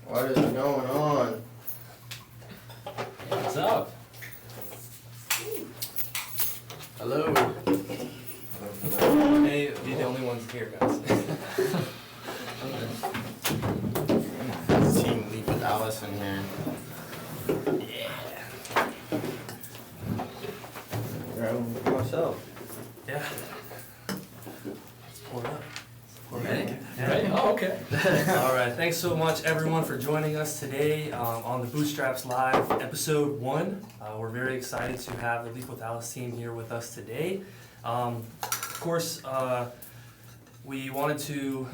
What is going on? What's up? Hello. We may be the only ones here, guys. Team Leap with Alice in here. Yeah. Myself. Yeah. Let's pour it up. Ready? Yeah. Ready? Oh, okay. All right. Thanks so much, everyone, for joining us today on the Bootstraps Live episode 1. We're very excited to have the Leap with Alice team here with us today. Of course, we wanted to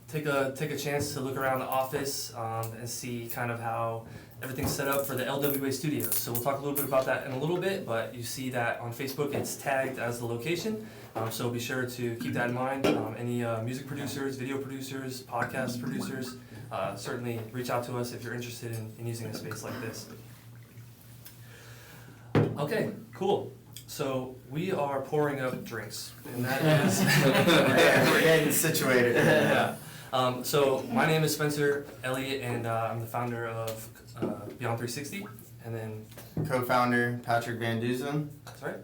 take a chance to look around the office and see kind of how everything's set up for the LWA studios. So we'll talk a little bit about that in a little bit, but you see that on Facebook it's tagged as the location. So be sure to keep that in mind. Any music producers, video producers, podcast producers, certainly reach out to us if you're interested in using a space like this. Okay, cool. So we are pouring up drinks, and that is We're getting situated. yeah. So my name is Spencer Elliott, and I'm the founder of Beyond 360, and then Co-founder Patrick Van Dusen. that's right.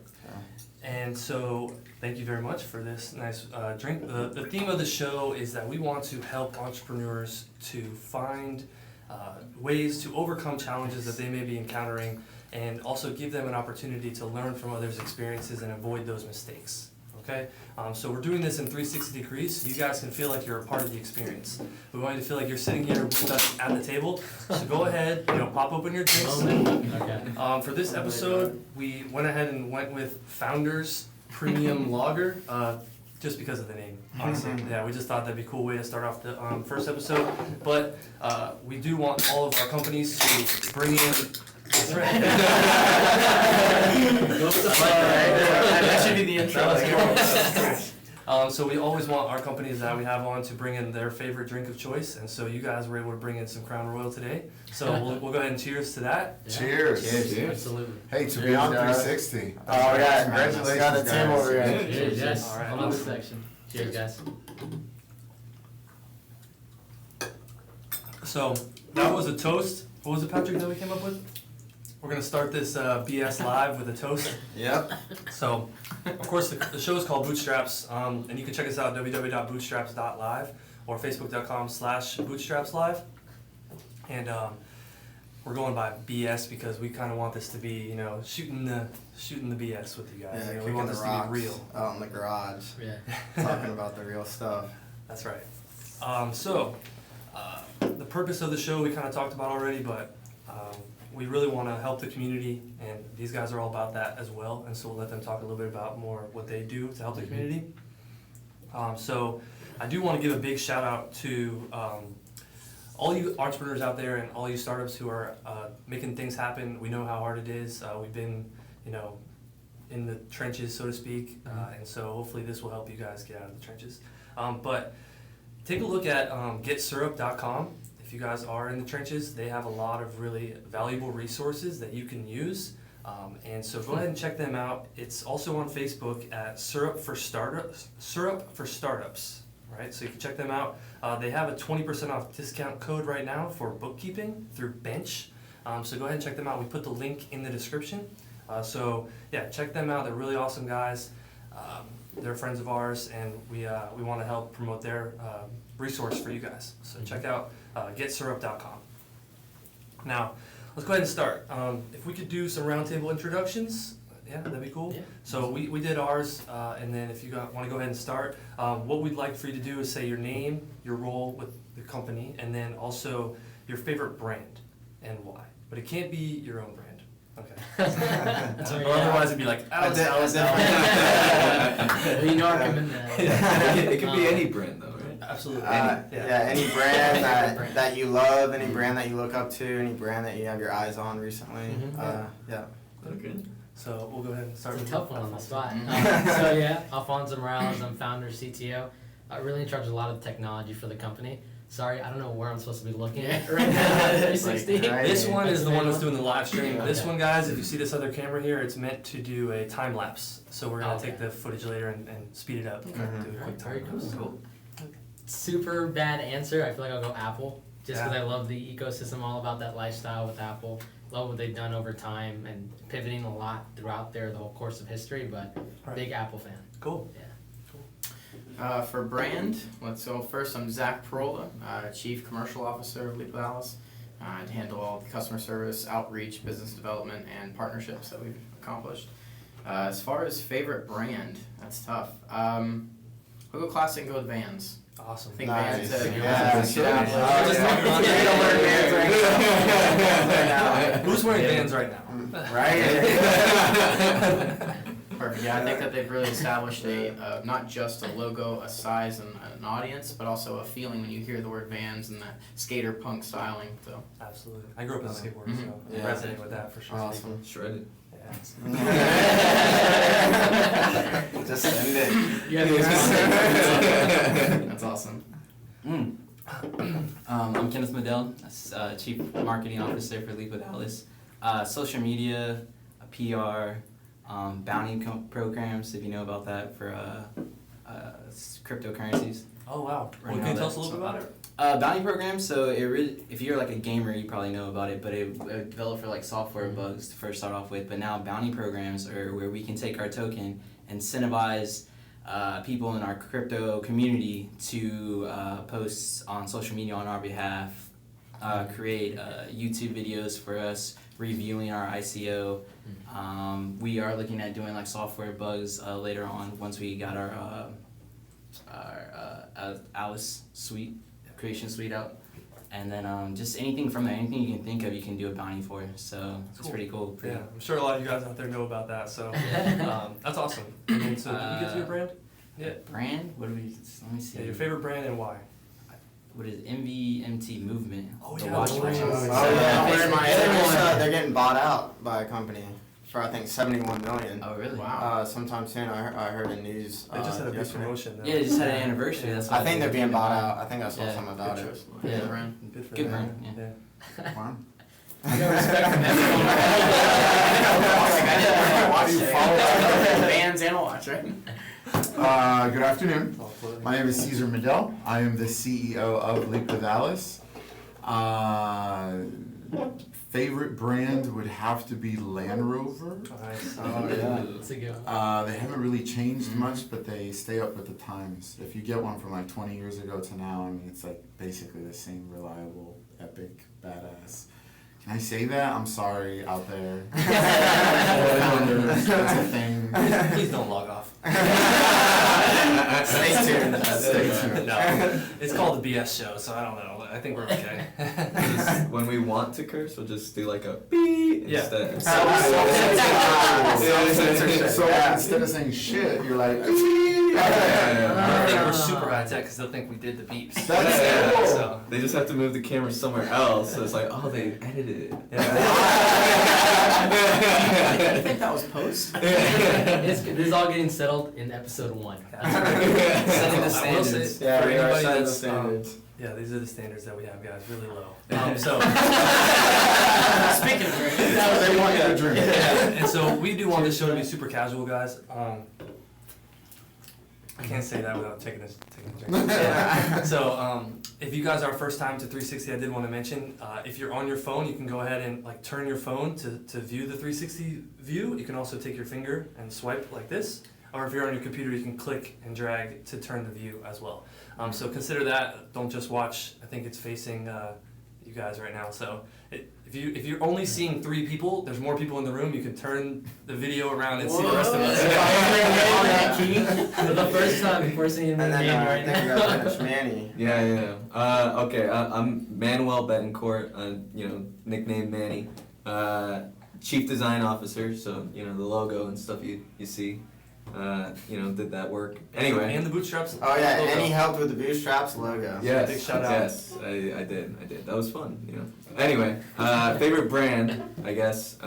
And so thank you very much for this nice drink. The theme of the show is that we want to help entrepreneurs to find ways to overcome challenges that they may be encountering, and also give them an opportunity to learn from others' experiences and avoid those mistakes. Okay, so we're doing this in 360 degrees, so you guys can feel like you're a part of the experience. We want you to feel like you're sitting here with us at the table. So go ahead, pop open your drinks. Okay. For this episode, we went ahead and went with Founders Premium Lager, just because of the name, honestly. Yeah, we just thought that'd be a cool way to start off the first episode. But we do want all of our companies to bring in. That's right. That should be the intro. So we always want our companies that we have on to bring in their favorite drink of choice, and so you guys were able to bring in some Crown Royal today. So we'll go ahead and cheers to that. Yeah. Cheers. Cheers. Absolutely. Hey, to Cheers, Beyond guys. 360. Oh yeah, Congratulations, we got a team guys. over here. Cheers, yes. All right, On this awesome. section. Cheers, guys. So that was a toast. What was it, Patrick, that we came up with? We're gonna start this BS live with a toast. Yep. So, of course, the show is called Bootstraps, and you can check us out at www.BootStraps.LIVE or Facebook.com/BootStraps.LIVE. And we're going by BS because we kind of want this to be, shooting the BS with you guys. Yeah, We want this to be real. out in the garage, Yeah. talking about the real stuff. That's right. The purpose of the show we kind of talked about already, but we really want to help the community, and these guys are all about that as well, and so we'll let them talk a little bit about more what they do to help the community. So I do want to give a big shout out to all you entrepreneurs out there and all you startups who are making things happen. We know how hard it is. We've been, in the trenches, so to speak, and so hopefully this will help you guys get out of the trenches. But take a look at getsyrup.com. If you guys are in the trenches, they have a lot of really valuable resources that you can use. And so go ahead and check them out. It's also on Facebook at Syrup for Startups, right? So you can check them out. They have a 20% off discount code right now for bookkeeping through Bench. So go ahead and check them out. We put the link in the description. So yeah, check them out. They're really awesome guys. They're friends of ours, and we want to help promote their resource for you guys. So check out getsyrup.com. Now, let's go ahead and start. If we could do some roundtable introductions, yeah, that'd be cool. Yeah. So we did ours, and then if you want to go ahead and start, what we'd like for you to do is say your name, your role with the company, and then also your favorite brand and why. But it can't be your own brand. Okay. That's Or right. otherwise it'd be like, Alex. You know I recommend that. It could be any brand though, right? Absolutely. Any brand that you love, any brand that you look up to, any brand that you have your eyes on recently. Yeah. Okay. So we'll go ahead and start It's a with tough one on the spot. So yeah, Alfonso Morales, I'm founder, CTO. Really in charge of a lot of the technology for the company. Sorry, I don't know where I'm supposed to be looking at right now. 360. Right. This one is the one that's doing the live stream. Okay. This one, guys, if you see this other camera here, it's meant to do a time lapse. So we're gonna Okay. take the footage later and speed it up. Okay. Do a quick Very time cool. lapse. Super bad answer. I feel like I'll go Apple. just because I love the ecosystem, all about that lifestyle with Apple. Love what they've done over time and pivoting a lot throughout the whole course of history, but big Apple fan. Cool. Yeah. For brand, let's go first. I'm Zach Perola, Chief Commercial Officer of Leap with Alice. I handle all the customer service, outreach, business development, and partnerships that we've accomplished. As far as favorite brand, that's tough. We'll go classic and go with Vans. Awesome. I think Nice. Vans Yeah. Who's wearing Vans right now? Right? Perfect. Yeah, I think that they've really established not just a logo, a size, and an audience, but also a feeling when you hear the word Vans and that skater punk styling. So Absolutely. I grew up as a skateboarder, so I Yeah. resonate with that for sure. Awesome. Shredded. Yeah. Just send it. that's awesome. I'm Kenneth Medell, Chief Marketing Officer for Leap with Alice. Social media, PR, bounty programs, if you know about that, for cryptocurrencies. Oh wow. Right Well, now can you tell us a that's- little bit about it? Bounty programs, so if you're like a gamer, you probably know about it, but it developed for like software bugs to first start off with, but now bounty programs are where we can take our token and incentivize people in our crypto community to post on social media on our behalf, create YouTube videos for us, reviewing our ICO. We are looking at doing like software bugs later on once we got our Alice suite, creation suite out. And then just anything from there, anything you can think of, you can do a bounty for. So it's Cool. pretty cool. Yeah, I'm sure a lot of you guys out there know about that. So that's awesome. And then, so did you get to your brand? Yeah. Brand? What do we? Let me see. Yeah, your favorite brand and why? What is MVMT movement? Oh, The yeah, watch the brand. watch. Oh yeah, Yeah. they're getting bought out by a company for I think 71 million. Oh really? Wow. Sometime soon. I heard in news. They just had a big yesterday. promotion. Though. Yeah, they just had an anniversary. That's why I think they're being came bought about. out. I think I saw Yeah. something about Good it. choice. Yeah. Good brand. Good for Good them. brand. Yeah. Wow. No respect from everyone. Vans and a watch, right? Good afternoon. All clothing. My name is Caesar Medell. I am the CEO of Leap with Alice. Favorite brand would have to be Land Rover. Nice. Oh yeah. It's a good one. They haven't really changed much, but they stay up with the times. If you get one from like 20 years ago to now, I mean, it's like basically the same reliable, epic, badass. Can I say that? I'm sorry out there. Founders, that's a thing. Please don't log off. Stay tuned. Stay tuned. No, it's called the BS show, so I don't know. I think we're okay. Just, when we want to curse, we'll just do like a beep Yeah. instead. Self-censorship. So Yeah. instead of saying shit, you're like, I think we're super high tech because they'll think we did the beeps. That's cool. So, They just have to move the camera somewhere else, so it's like, oh, they edited it. I think that was post. This is all getting settled in episode 1. Setting the I will standards Yeah, for we are anybody setting the that's standards. yeah, these are the standards that we have, guys, really low. So Speaking of drinking, That's what they want you to drink. and so we do want this show to be super casual, guys. I can't say that without taking a drink. So if you guys are first time to 360, I did want to mention if you're on your phone, you can go ahead and like turn your phone to view the 360 view. You can also take your finger and swipe like this, or if you're on your computer, you can click and drag to turn the view as well. So consider that. Don't just watch. I think it's facing you guys right now. So if you're only seeing 3 people, there's more people in the room. You can turn the video around and see the rest of us. For the first time, before seeing And the then name I right think we now. gotta finish Manny. Yeah. Okay, I'm Manuel Betancourt, nicknamed Manny. Chief Design Officer, so, the logo and stuff you see, did that work. Anyway. And the bootstraps. Oh yeah, logo. and he helped with the BootStraps logo. Yes, Big shout out. yes, I did. That was fun, Anyway, favorite brand, I guess,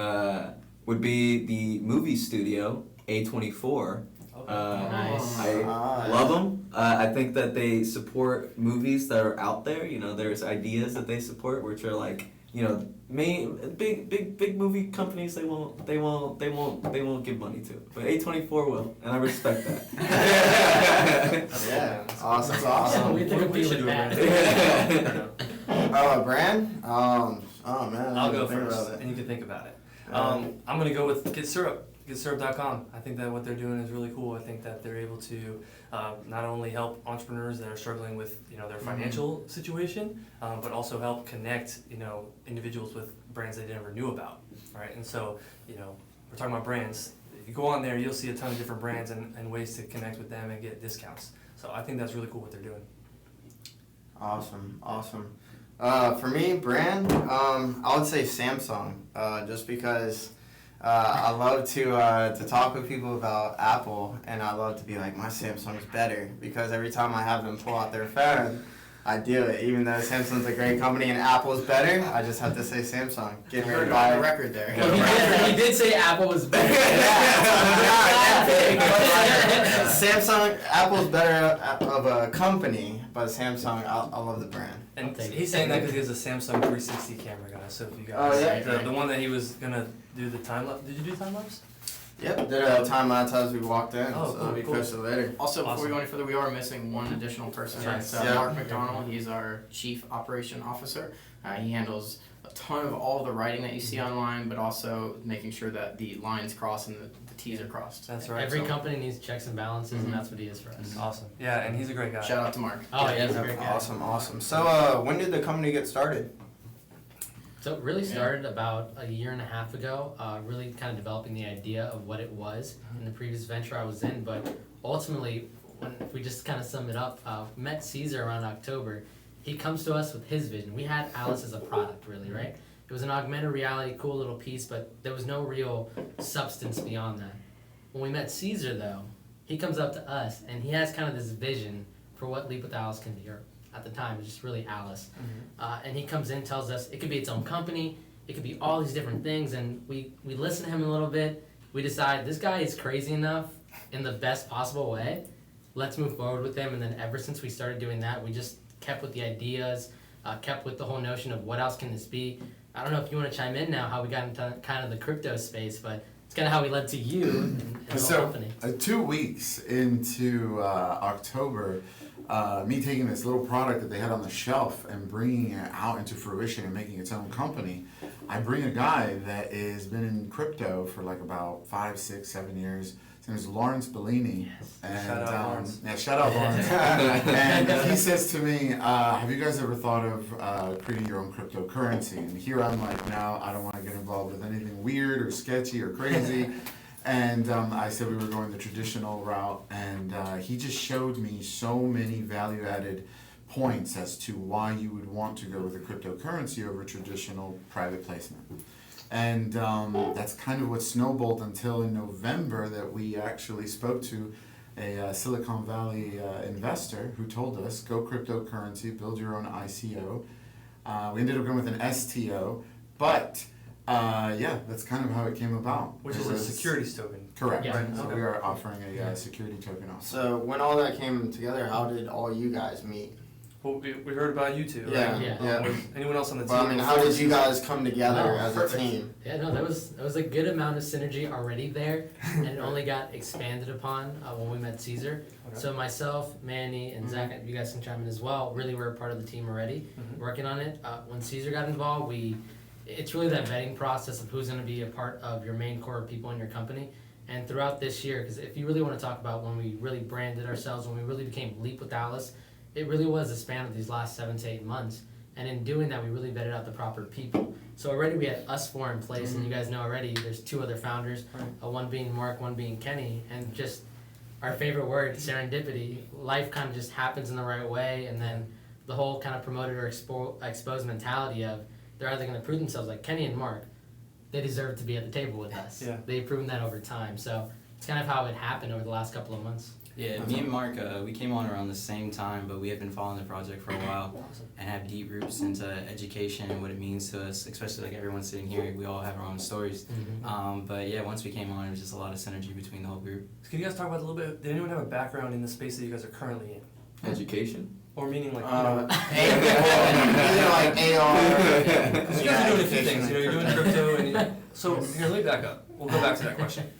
would be the movie studio, A24. Nice. I love them. I think that they support movies that are out there. There's ideas that they support, which are like, big movie companies. They won't give money to it, but A24 will, and I respect that. Yeah, awesome. That's Yeah, awesome. we have to compete should with do a that. brand. Brand? Oh man. I'll go think about first, it. and you can think about it. I'm gonna go with GetSyrup.com. I think that what they're doing is really cool. I think that they're able to not only help entrepreneurs that are struggling with their financial situation, but also help connect individuals with brands they never knew about, right? And so we're talking about brands. If you go on there, you'll see a ton of different brands and ways to connect with them and get discounts. So I think that's really cool what they're doing. Awesome. For me, brand, I would say Samsung, just because I love to talk with people about Apple, and I love to be like, my Samsung's better, because every time I have them pull out their phone, I do it. Even though Samsung's a great company and Apple's better, I just have to say Samsung. Getting ready to buy the record there. He did say Apple was better. Samsung, Apple's better of a company, but Samsung, I love the brand. And take it. he's saying that because he has a Samsung 360 camera, guys. So if you guys, Oh, yeah. the one that he was gonna do the time lapse. Did you do time lapse? Yep, did a time lapse as we walked in, Oh, so cool, we cool. posted later. Also, before Awesome. we go any further, we are missing one additional person. Yes. It's Yeah. Mark McDonald. He's our Chief Operation Officer. He handles a ton of all the writing that you see online, but also making sure that the lines cross and the T's are crossed. That's right. Every so- company needs checks and balances, and that's what he is for us. Awesome. Yeah, and he's a great guy. Shout out to Mark. Oh, yeah, he's a great guy. Awesome. So, when did the company get started? So it really started about a year and a half ago, really kind of developing the idea of what it was in the previous venture I was in. But ultimately, if we just kind of sum it up, met Caesar around October. He comes to us with his vision. We had Alice as a product, really, right? It was an augmented reality, cool little piece, but there was no real substance beyond that. When we met Caesar, though, he comes up to us, and he has kind of this vision for what Leap with Alice can be, or at the time, it was just really Alice. And he comes in, tells us it could be its own company, it could be all these different things, and we listen to him a little bit. We decide this guy is crazy enough in the best possible way. Let's move forward with him. And then ever since we started doing that, we just kept with the ideas, kept with the whole notion of what else can this be. I don't know if you want to chime in now how we got into kind of the crypto space, but it's kind of how we led to you and the whole company. 2 weeks into October, me taking this little product that they had on the shelf and bringing it out into fruition and making its own company, I bring a guy that has been in crypto for like about 5, 6, 7 years. His name is Lawrence Bellini. Yes. And, Shout out Lawrence. Yeah, shout out Lawrence. And he says to me, have you guys ever thought of creating your own cryptocurrency? And here I'm like, no, I don't want to get involved with anything weird or sketchy or crazy. And I said we were going the traditional route, and he just showed me so many value-added points as to why you would want to go with a cryptocurrency over traditional private placement. And that's kind of what snowballed until in November that we actually spoke to a Silicon Valley investor who told us, go cryptocurrency, build your own ICO. We ended up going with an STO, but yeah, that's kind of how it came about. Which It is a was- securities token. Correct. Yeah. So Okay. we are offering a security token also. So, when all that came together, how did all you guys meet? Well, we heard about you two, right? Yeah. Was anyone else on the team? Well, I mean, how did you guys come together Oh, as perfect. a team? Yeah, no, there was a good amount of synergy already there, and it only got expanded upon when we met Caesar. Okay. So myself, Manny, and Zach, you guys can chime in as well. Really, were a part of the team already, working on it. When Caesar got involved, it's really that vetting process of who's going to be a part of your main core of people in your company. And throughout this year, because if you really want to talk about when we really branded ourselves, when we really became Leap with Alice, it really was a span of these last 7 to 8 months. And in doing that, we really vetted out the proper people. So already we had us 4 in place, and you guys know already there's 2 other founders, one being Mark, one being Kenny, and just our favorite word, serendipity. Life kind of just happens in the right way, and then the whole kind of promoted or exposed mentality of they're either going to prove themselves, like Kenny and Mark, they deserve to be at the table with us. Yeah. They've proven that over time. So it's kind of how it happened over the last couple of months. Yeah, me and Mark, we came on around the same time, but we have been following the project for a while and have deep roots into education and what it means to us, especially like everyone sitting here, we all have our own stories. But yeah, once we came on, it was just a lot of synergy between the whole group. So can you guys talk about a little bit? Did anyone have a background in the space that you guys are currently in, Education. or meaning like Either like AR. Because you guys are doing a few things. You're doing crypto, and so here, let me back up. We'll go back to that question.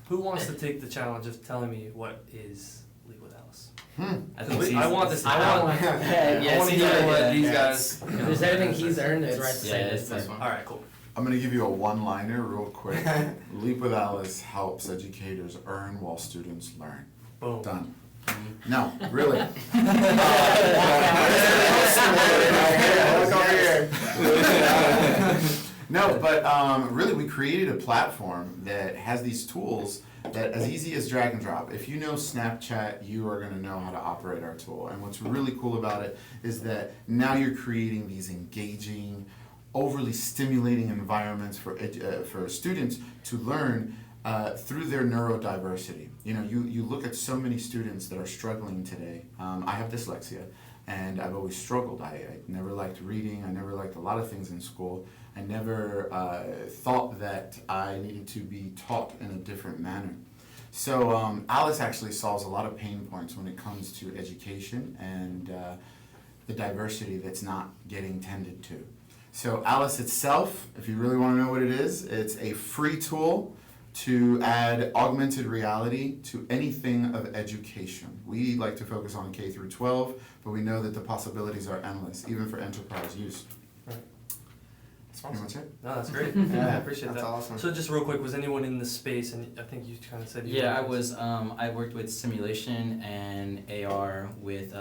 Who wants to take the challenge of telling me what is Leap with Alice? I think I want this. I want- I want to hear what these guys. If there's anything he's earned, it's right to say yeah, this. it's but- All right, cool. I'm gonna give you a one-liner real quick. Leap with Alice helps educators earn while students learn. Boom. Done. No, really. Look over here. No, but really, we created a platform that has these tools that as easy as drag and drop. If you know Snapchat, you are going to know how to operate our tool. And what's really cool about it is that now you're creating these engaging, overly stimulating environments for students to learn through their neurodiversity. You know, you look at so many students that are struggling today. I have dyslexia, and I've always struggled. I never liked reading. I never liked a lot of things in school. I never thought that I needed to be taught in a different manner. So Alice actually solves a lot of pain points when it comes to education and the diversity that's not getting tended to. So Alice itself, if you really want to know what it is, it's a free tool to add augmented reality to anything of education. We like to focus on K through 12, but we know that the possibilities are endless, even for enterprise use. That's pretty much it. No, that's great. Yeah, I appreciate that's that. awesome. So just real quick, was anyone in the space? And I think you kind of said. You Yeah, were- I was. I worked with simulation and AR with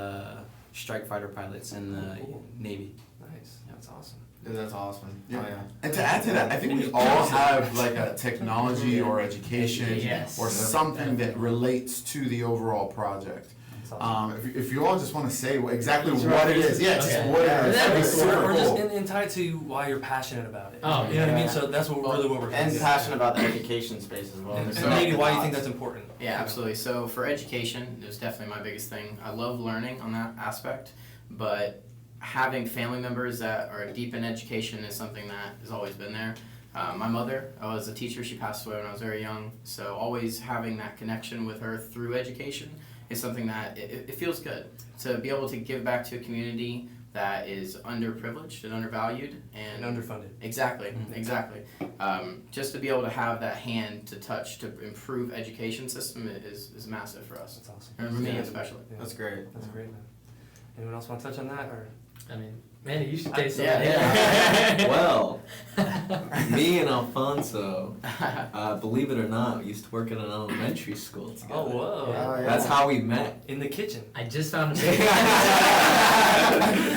strike fighter pilots in the Cool. Navy. Nice. That's awesome. Dude, that's awesome. Yeah. Oh, yeah. And to add to that, I think we all have like a technology or education Yes. or something that relates to the overall project. That's awesome. If you all just want to say exactly That's what right. it is, yeah, just Okay. what it Yeah, is. that'd be That's cool. super Or just cool. in tied to why you're passionate about it. Oh, You know what I mean? yeah. So that's what really what we're And getting. passionate about the education space as well. And, There's and so maybe many why you thoughts. think that's important. Yeah, absolutely. So for education, it's definitely my biggest thing. I love learning on that aspect, but having family members that are deep in education is something that has always been there. My mother, I was a teacher. She passed away when I was very young, so always having that connection with her through education is something that it feels good to be able to give back to a community that is underprivileged and undervalued And and underfunded. Exactly, Mhm. exactly. Just to be able to have that hand to touch to improve education system is massive for us, That's awesome. and for me Yeah. especially. Yeah. That's great. That's great, man. Anyone else want to touch on that, or? I mean, Manny, you should say something. Yeah. Well, me and Alfonso, believe it or not, we used to work at an elementary school together. Oh, whoa. Oh, yeah. That's how we met. In the kitchen. I just found a picture.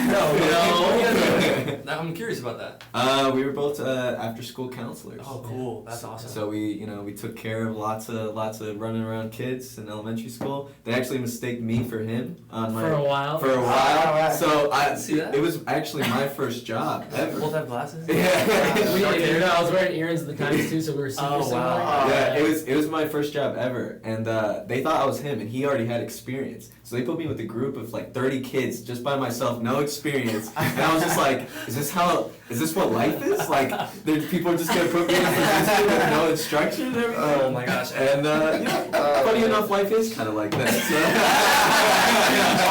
No. I'm curious about that. We were both after-school counselors. Oh, cool. That's awesome. So we took care of lots of running around kids in elementary school. They actually mistaked me for him on my For a while. For a while. right. So See that? it was actually my first job Both ever. have glasses? Yeah. We did. I was wearing earrings at the time too, so we were super Oh, similar. wow. Yeah, it was my first job ever, and they thought I was him, and he already had experience. So they put me with a group of like 30 kids just by myself, no experience, and I was just like, is this what life is? Like, people are just gonna put me in a position with no instruction and everything. Oh my gosh. And funny enough, life is kind of like that.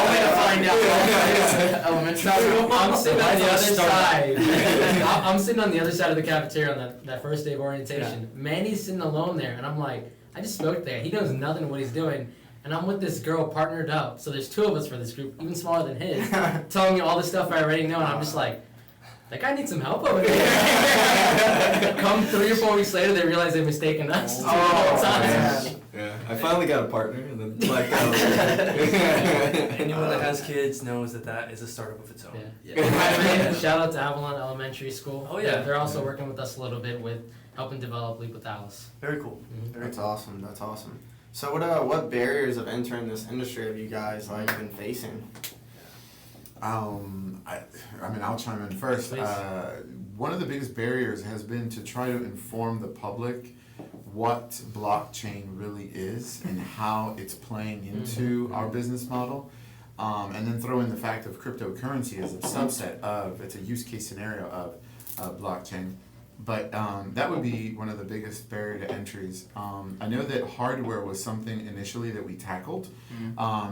Only to find out. Elementary school. I'm sitting on the Life other started. side. I'm sitting on the other side of the cafeteria on that first day of orientation. Manny's sitting alone there, and I'm like, I just spoke there. He knows nothing of what he's doing. And I'm with this girl partnered up. So there's two of us for this group, even smaller than his, telling me all the stuff I already know. And I'm just like, that guy needs some help over there. Come 3 or 4 weeks later, they realize they've mistaken us. Oh, man. Yeah, I finally got a partner, and then like Anyone that has kids knows that is a startup of its own. Yeah. By the way, shout out to Avalon Elementary School. Oh, yeah. They're also working with us a little bit with helping develop Leap with Alice. Very cool. Very That's cool. awesome. That's awesome. So what barriers of entering this industry have you guys like been facing? I mean, I'll chime in first. Please. One of the biggest barriers has been to try to inform the public what blockchain really is and how it's playing into our business model. And then throw in the fact of cryptocurrency as a subset of, it's a use case scenario of blockchain. But that would be one of the biggest barrier to entries. I know that hardware was something initially that we tackled.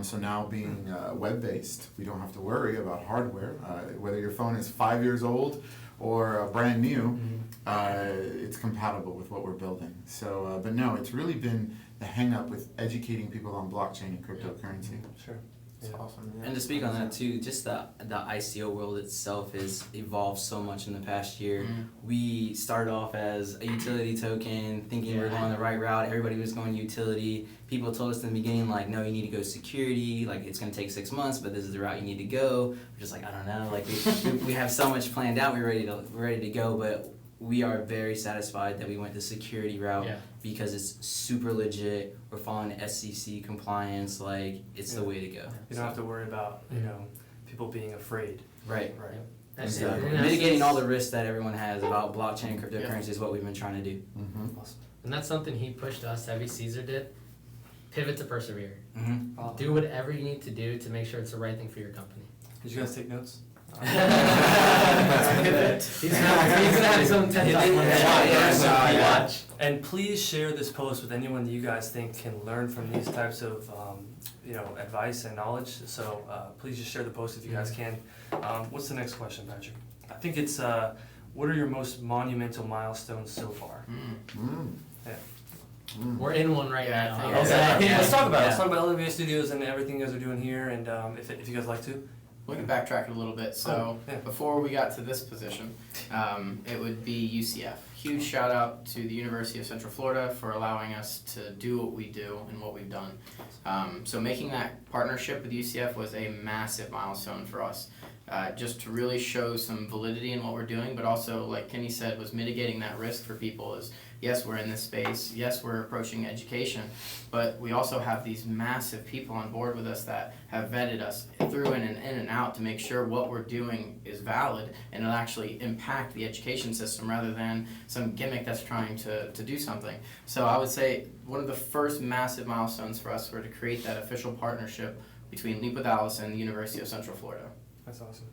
So now being web-based, we don't have to worry about hardware. Whether your phone is 5 years old or brand new, it's compatible with what we're building. So, but no, it's really been the hang-up with educating people on blockchain and cryptocurrency. Sure. It's awesome. Yeah. And to speak on that too, just the ICO world itself has evolved so much in the past year. We started off as a utility token, thinking we were going the right route. Everybody was going utility. People told us in the beginning, like, no, you need to go security. Like, it's going to take 6 months, but this is the route you need to go. We're just like, I don't know. Like, we have so much planned out. We're ready to go, but we are very satisfied that we went the security route because it's super legit. We're following SEC compliance. Like, it's the way to go. You don't have to worry about, people being afraid. Right. Right. That's And mitigating all the risks that everyone has about blockchain and cryptocurrency is what we've been trying to do. Awesome. And that's something he pushed us, heavy Caesar did. Pivot to persevere. Do Oh. whatever you need to do to make sure it's the right thing for your company. Did you guys take notes? He's gonna have his own 10,000 watch. And please share this post with anyone that you guys think can learn from these types of advice and knowledge. So please just share the post if you guys can. What's the next question, Patrick? I think it's what are your most monumental milestones so far? Yeah. We're in one right Yeah, now. I think Okay. Let's talk about it. Yeah. Let's talk about LWA Studios and everything you guys are doing here, and if you guys like to. We can backtrack it a little bit. So yeah. before we got to this position, it would be UCF. Huge shout out to the University of Central Florida for allowing us to do what we do and what we've done. So making that partnership with UCF was a massive milestone for us. Just to really show some validity in what we're doing, but also, like Kenny said, was mitigating that risk for people is, yes, we're in this space, yes, we're approaching education, but we also have these massive people on board with us that have vetted us through and in and out to make sure what we're doing is valid and it'll actually impact the education system rather than some gimmick that's trying to do something. So I would say one of the first massive milestones for us were to create that official partnership between Leap with Alice and the University of Central Florida. That's awesome.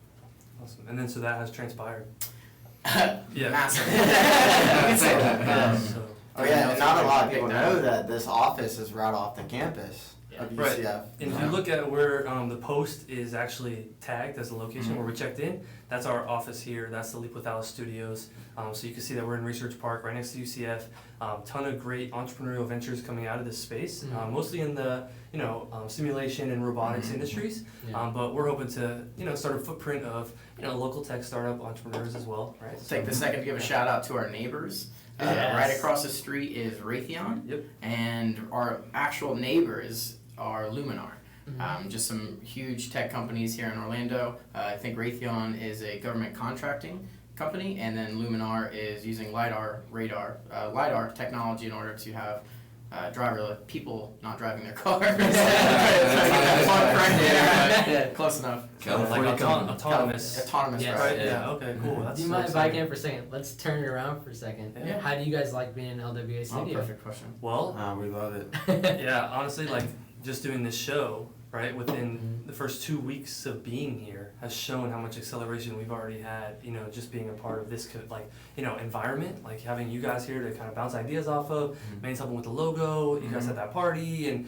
Awesome. And then so that has transpired. Yeah. Massive. So, Oh yeah, and not a lot of people know that this office is right off the campus of UCF. Right. And if you look at where the post is actually tagged as the location where we checked in, that's our office here. That's the Leap with Alice Studios. So you can see that we're in Research Park, right next to UCF. Ton of great entrepreneurial ventures coming out of this space, mostly in the simulation and robotics industries. But we're hoping to start a footprint of local tech startup entrepreneurs as well, right? Take the second to give a shout out to our neighbors. Yes. Right across the street is Raytheon, Yep. and our actual neighbors are Luminar. Just some huge tech companies here in Orlando. I think Raytheon is a government contracting company, and then Luminar is using LiDAR technology in order to have people not driving their cars. Yeah, close enough. Like autonomous. Autonomous, Yes. right? Right? Yeah. Okay. Cool. That's Do you so mind if I exciting. can for a second? Let's turn it around for a second. Yeah. How do you guys like being in LWA Oh, Studio? perfect question. Well, We love it. yeah, honestly, like just doing this show, right, within the first 2 weeks of being here has shown how much acceleration we've already had, just being a part of this, environment, like having you guys here to kind of bounce ideas off of, made something with the logo, you guys had that party, and,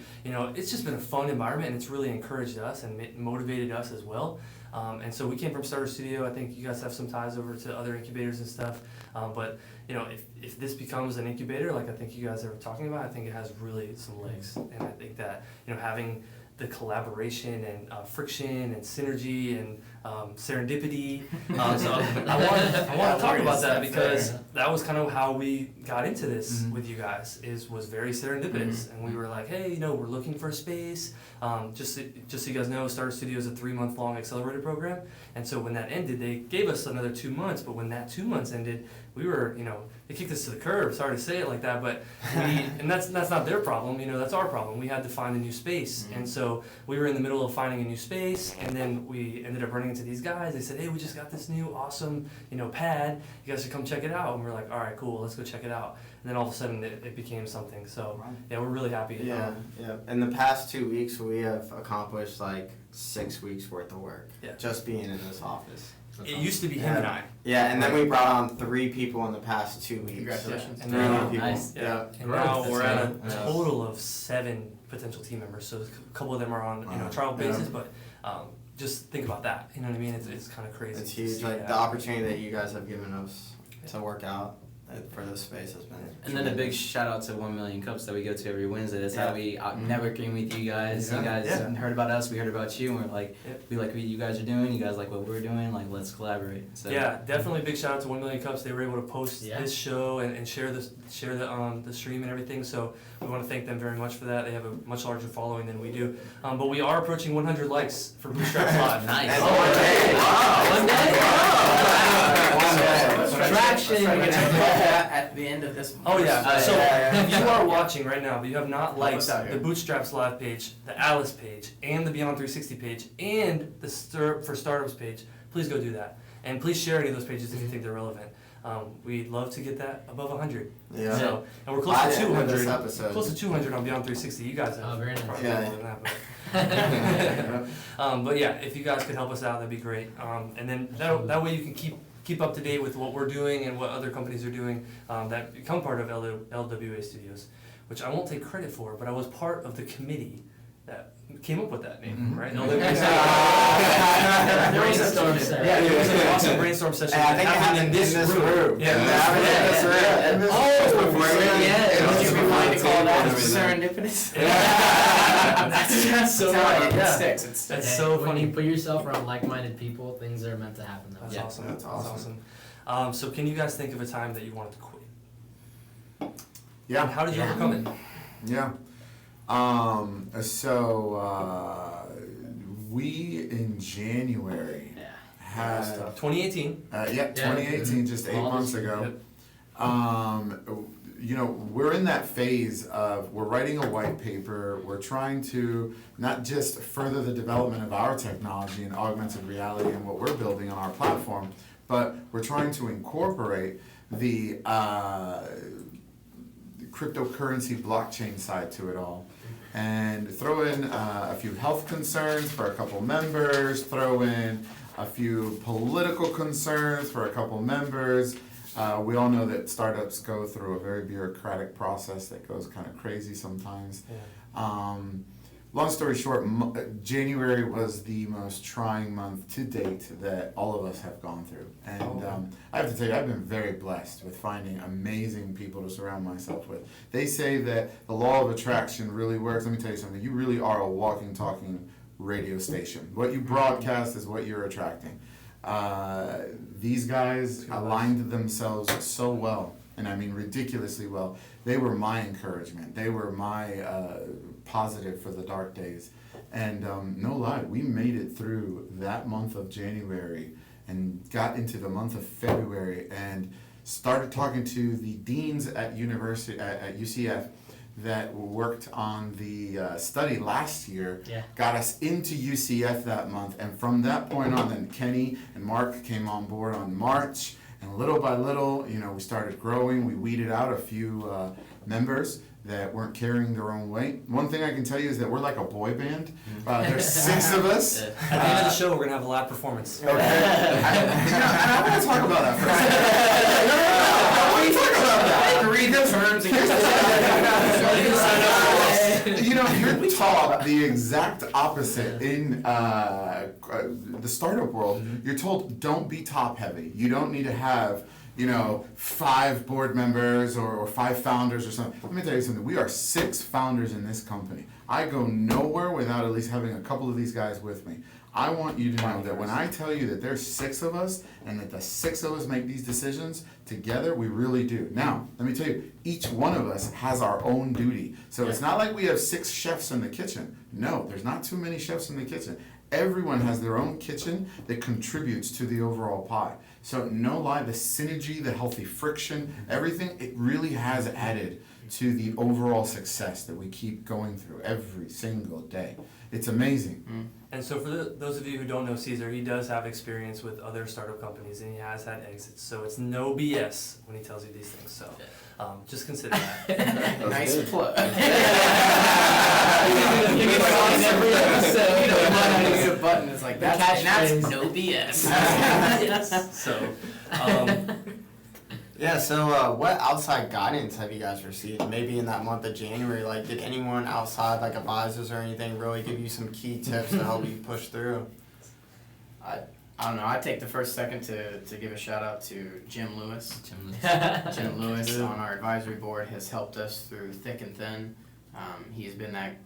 it's just been a fun environment, and it's really encouraged us and motivated us as well. And so we came from Starter Studio. I think you guys have some ties over to other incubators and stuff. But if this becomes an incubator, like I think you guys are talking about, I think it has really some legs. And I think that having the collaboration and friction and synergy and serendipity. So I want to talk about that because that was kind of how we got into this with you guys. Was very serendipitous, and we were like, hey, we're looking for a space. Just so you guys know, Starter Studio is a 3-month-long accelerator program, and so when that ended, they gave us another 2 months. But when that 2 months ended, we were, they kicked us to the curb. Sorry to say it like that, but and that's not their problem. That's our problem. We had to find a new space, and so we were in the middle of finding a new space, and then we ended up running into these guys. They said, hey, we just got this new awesome, pad. You guys should come check it out. And we're like, all right, cool, let's go check it out. And then all of a sudden, it became something. So yeah, we're really happy. Yeah. In the past 2 weeks, we have accomplished like 6 weeks worth of work. Yeah. Just being in this office. It used to be him and I. Yeah, and then we brought on 3 people in the past 2 weeks. Congratulations. And 3 now, new people. Nice. yeah. And Growth. now we're at a Yeah. total of 7 potential team members. So a couple of them are on trial basis, but just think about that. You know what I mean? It's kind of crazy. It's to huge. see Like that. the opportunity that you guys have given us to work out. for this space has been. And then a big shout out to 1 Million Cups that we go to every Wednesday. That's how we networking with you guys. Yeah. You guys Yeah. heard about us, we heard about you, and we're like, Yep. we like what you guys are doing. You guys like what we're doing. Like, let's collaborate. So Yeah, definitely big shout out to 1 Million Cups. They were able to post Yeah. this show and share the stream and everything. So we want to thank them very much for that. They have a much larger following than we do. But we are approaching 100 likes for Bootstraps Live. Nice. And Oh, one day. One day. Traction. Traction. At the end of this. Oh yeah. So if you are watching right now, but you have not liked us out the here. Bootstraps Live page, the Alice page, and the Beyond 360 page, and the Stir for Startups page, please go do that. And please share any of those pages if you think they're relevant. We'd love to get that above 100. Yeah. So, and we're close By to the end of this 200. episode. Close to 200 on Beyond 360. You guys have Oh, very nice. probably Yeah. more than that. But yeah, if you guys could help us out, that'd be great. And then that way you can keep up to date with what we're doing and what other companies are doing that become part of LWA Studios, which I won't take credit for, but I was part of the committee that came up with that name, right? LWA Brainstorm session. Yeah, it was an awesome brainstorm session. And I think it happened happened in this room. Yeah. It happened in this room. Oh, Before yeah. Would you be fine to call that Everything. serendipitous? That's so That's how it yeah. sticks. That's Yeah, so when funny. you put yourself around like-minded people, things are meant to happen. Though. That's Yeah. awesome. That's awesome. So can you guys think of a time that you wanted to quit? And Yeah, how did you Yeah. overcome it? yeah. We in January Yeah. had 2018. 2018, just 8 All months this- ago. Yep. We're in that phase of we're writing a white paper. We're trying to not just further the development of our technology and augmented reality and what we're building on our platform, but we're trying to incorporate the cryptocurrency blockchain side to it all. And throw in a few health concerns for a couple members, throw in a few political concerns for a couple members. We all know that startups go through a very bureaucratic process that goes kind of crazy sometimes. Yeah. Long story short, January was the most trying month to date that all of us have gone through. And I have to tell you, I've been very blessed with finding amazing people to surround myself with. They say that the law of attraction really works. Let me tell you something. You really are a walking, talking radio station. What you broadcast is what you're attracting. These guys aligned themselves so well, and I mean ridiculously well. They were my encouragement. They were my positive for the dark days. And no lie, we made it through that month of January and got into the month of February and started talking to the deans at UCF that worked on the study last year, Yeah. got us into UCF that month, and from that point on, then Kenny and Mark came on board on March, and little by little, we started growing. We weeded out a few members that weren't carrying their own weight. One thing I can tell you is that we're like a boy band. There's 6 of us. At the end of the show, we're gonna have a live performance. Okay. And I want to talk about that for a second. I want to talk about that. Read the terms and You're taught the exact opposite in the startup world. You're told don't be top heavy. You don't need to have 5 board members or 5 founders or something. Let me tell you something. We are 6 founders in this company. I go nowhere without at least having a couple of these guys with me. I want you to know that when I tell you that there's 6 of us and that the 6 of us make these decisions together, we really do. Now, let me tell you, each one of us has our own duty. So it's not like we have 6 chefs in the kitchen. No, there's not too many chefs in the kitchen. Everyone has their own kitchen that contributes to the overall pie. So no lie, the synergy, the healthy friction, everything, it really has added to the overall success that we keep going through every single day. It's amazing. And so for those of you who don't know Caesar, he does have experience with other startup companies and he has had exits. So it's no BS when he tells you these things. So just consider that. Nice plug. A button. It's like that's no BS. So, Yeah, so what outside guidance have you guys received? Maybe in that month of January, did anyone outside, advisors or anything, really give you some key tips to help you push through? I don't know. I take the first second to give a shout out to Jim Lewis. Jim Lewis on our advisory board has helped us through thick and thin. He's been that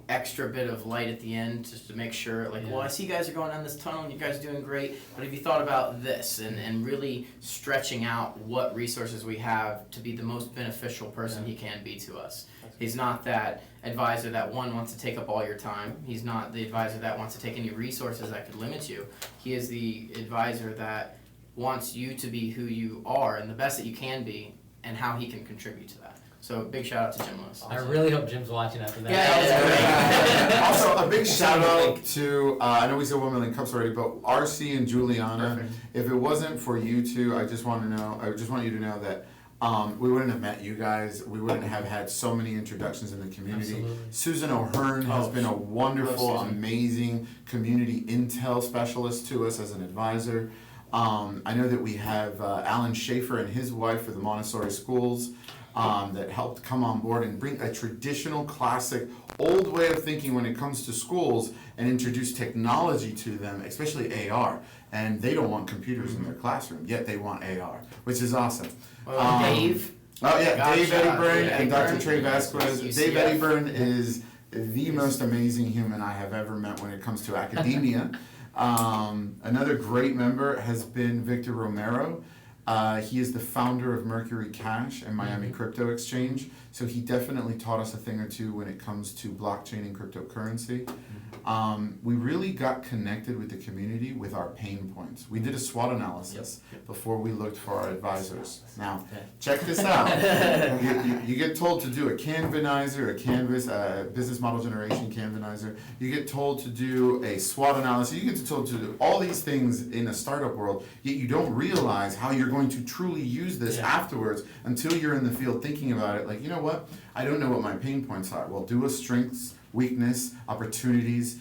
extra bit of light at the end just to make sure, like, well, I see you guys are going down this tunnel and you guys are doing great, but have you thought about this? And really stretching out what resources we have to be the most beneficial person he can be to us. He's not that advisor that wants to take up all your time. He's not the advisor that wants to take any resources that could limit you. He is the advisor that wants you to be who you are and the best that you can be, and how he can contribute to that. So big shout out to Jim Lewis. I really hope Jim's watching after that. Yeah, Also, a big shout out to, I know we said 1 million cups already, but RC and Juliana. Perfect. If it wasn't for you two, I just want you to know that we wouldn't have met you guys. We wouldn't have had so many introductions in the community. Absolutely. Susan O'Hearn has been a wonderful, Love Susan. amazing community intel specialist to us as an advisor. I know that we have Alan Schaefer and his wife for the Montessori schools that helped come on board and bring a traditional, classic, old way of thinking when it comes to schools and introduce technology to them, especially AR. And they don't want computers in their classroom, yet they want AR, which is awesome. Dave. Oh yeah, Gotcha. Dave Eddieburn Yeah, and Dr. Eddieburn. Trey Vasquez. UCF. Dave Eddieburn is the most amazing human I have ever met when it comes to academia. Another great member has been Victor Romero. He is the founder of Mercury Cash and Miami Crypto Exchange. So he definitely taught us a thing or two when it comes to blockchain and cryptocurrency. We really got connected with the community with our pain points. We did a SWOT analysis before we looked for our advisors. Now, check this out. You get told to do a Canvanizer, a Canvas, business model generation Canvanizer. You get told to do a SWOT analysis. You get told to do all these things in a startup world, yet you don't realize how you're going to truly use this afterwards until you're in the field thinking about it. Like, you know what? I don't know what my pain points are. Well, do a strengths, weakness, opportunities,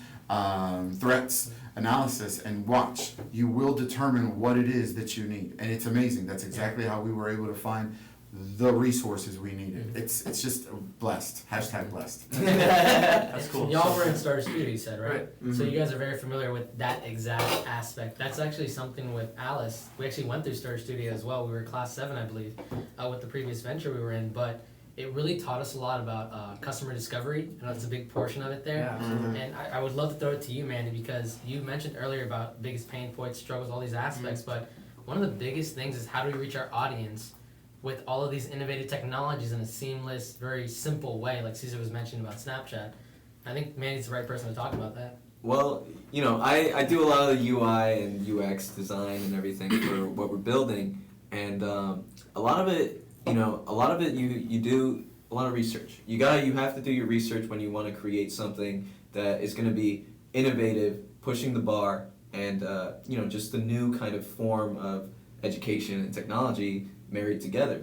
threats analysis, and watch. You will determine what it is that you need, and it's amazing. That's exactly how we were able to find the resources we needed. It's just blessed. Hashtag blessed. That's cool. Y'all were in Starter Studio, you said, right? Right. So you guys are very familiar with that exact aspect. That's actually something with Alice. We actually went through Starter Studio as well. We were class 7, I believe, with the previous venture we were in, but it really taught us a lot about customer discovery, and that's a big portion of it there. Yeah, absolutely. And I would love to throw it to you, Mandy, because you mentioned earlier about biggest pain points, struggles, all these aspects, but one of the biggest things is how do we reach our audience with all of these innovative technologies in a seamless, very simple way, like Caesar was mentioning about Snapchat. I think Mandy's the right person to talk about that. Well, you know, I do a lot of the UI and UX design and everything for what we're building, and a lot of it, you do a lot of research. You have to do your research when you want to create something that is going to be innovative, pushing the bar, and just a new kind of form of education and technology married together.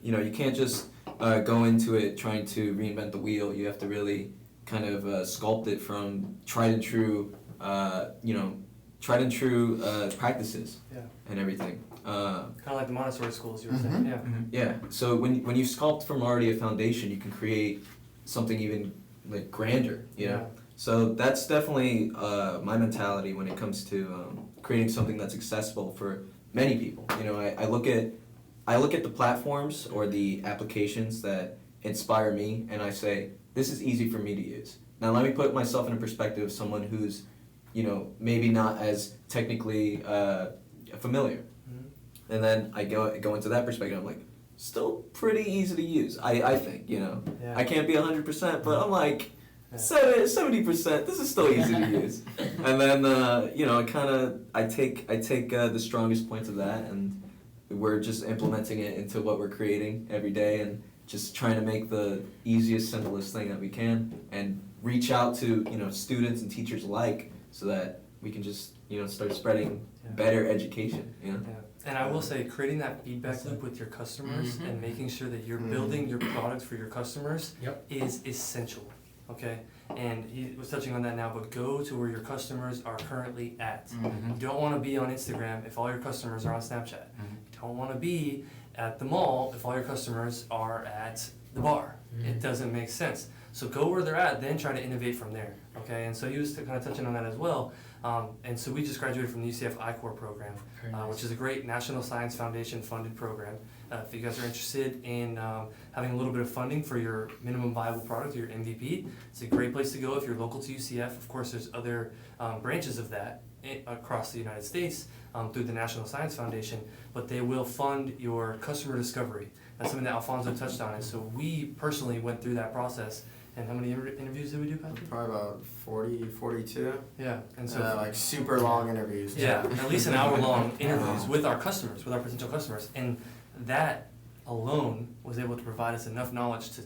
You know, you can't just go into it trying to reinvent the wheel. You have to really kind of sculpt it from tried and true practices and everything. Kind of like the Montessori schools you were saying. Yeah. Yeah. So when you sculpt from already a foundation, you can create something even like grander. You know. So that's definitely my mentality when it comes to creating something that's accessible for many people. You know, I look at the platforms or the applications that inspire me, and I say, this is easy for me to use. Now let me put myself in a perspective of someone who's, maybe not as technically familiar. And then I go into that perspective, I'm like, still pretty easy to use, I think, I can't be 100%, but I'm like, 70%, this is still easy to use. And then, I take the strongest points of that, and we're just implementing it into what we're creating every day, and just trying to make the easiest, simplest thing that we can, and reach out to students and teachers alike, so that we can just start spreading better education. And I will say, creating that feedback loop with your customers and making sure that you're building your products for your customers is essential. Okay, and he was touching on that now, but go to where your customers are currently at. You don't want to be on Instagram if all your customers are on Snapchat. You don't want to be at the mall if all your customers are at the bar. It doesn't make sense. So go where they're at, then try to innovate from there. Okay, and so he was kind of touching on that as well. And so we just graduated from the UCF I-Corps program, Very nice. which is a great National Science Foundation funded program. If you guys are interested in having a little bit of funding for your minimum viable product, your MVP, it's a great place to go if you're local to UCF. Of course, there's other branches of that across the United States through the National Science Foundation, but they will fund your customer discovery. That's something that Alfonso touched on. And so we personally went through that process. And how many interviews did we do, Patrick? Probably about 40, 42. Yeah, and so Like super long interviews. yeah, at least an hour-long interviews with our customers, with our potential customers, and that alone was able to provide us enough knowledge to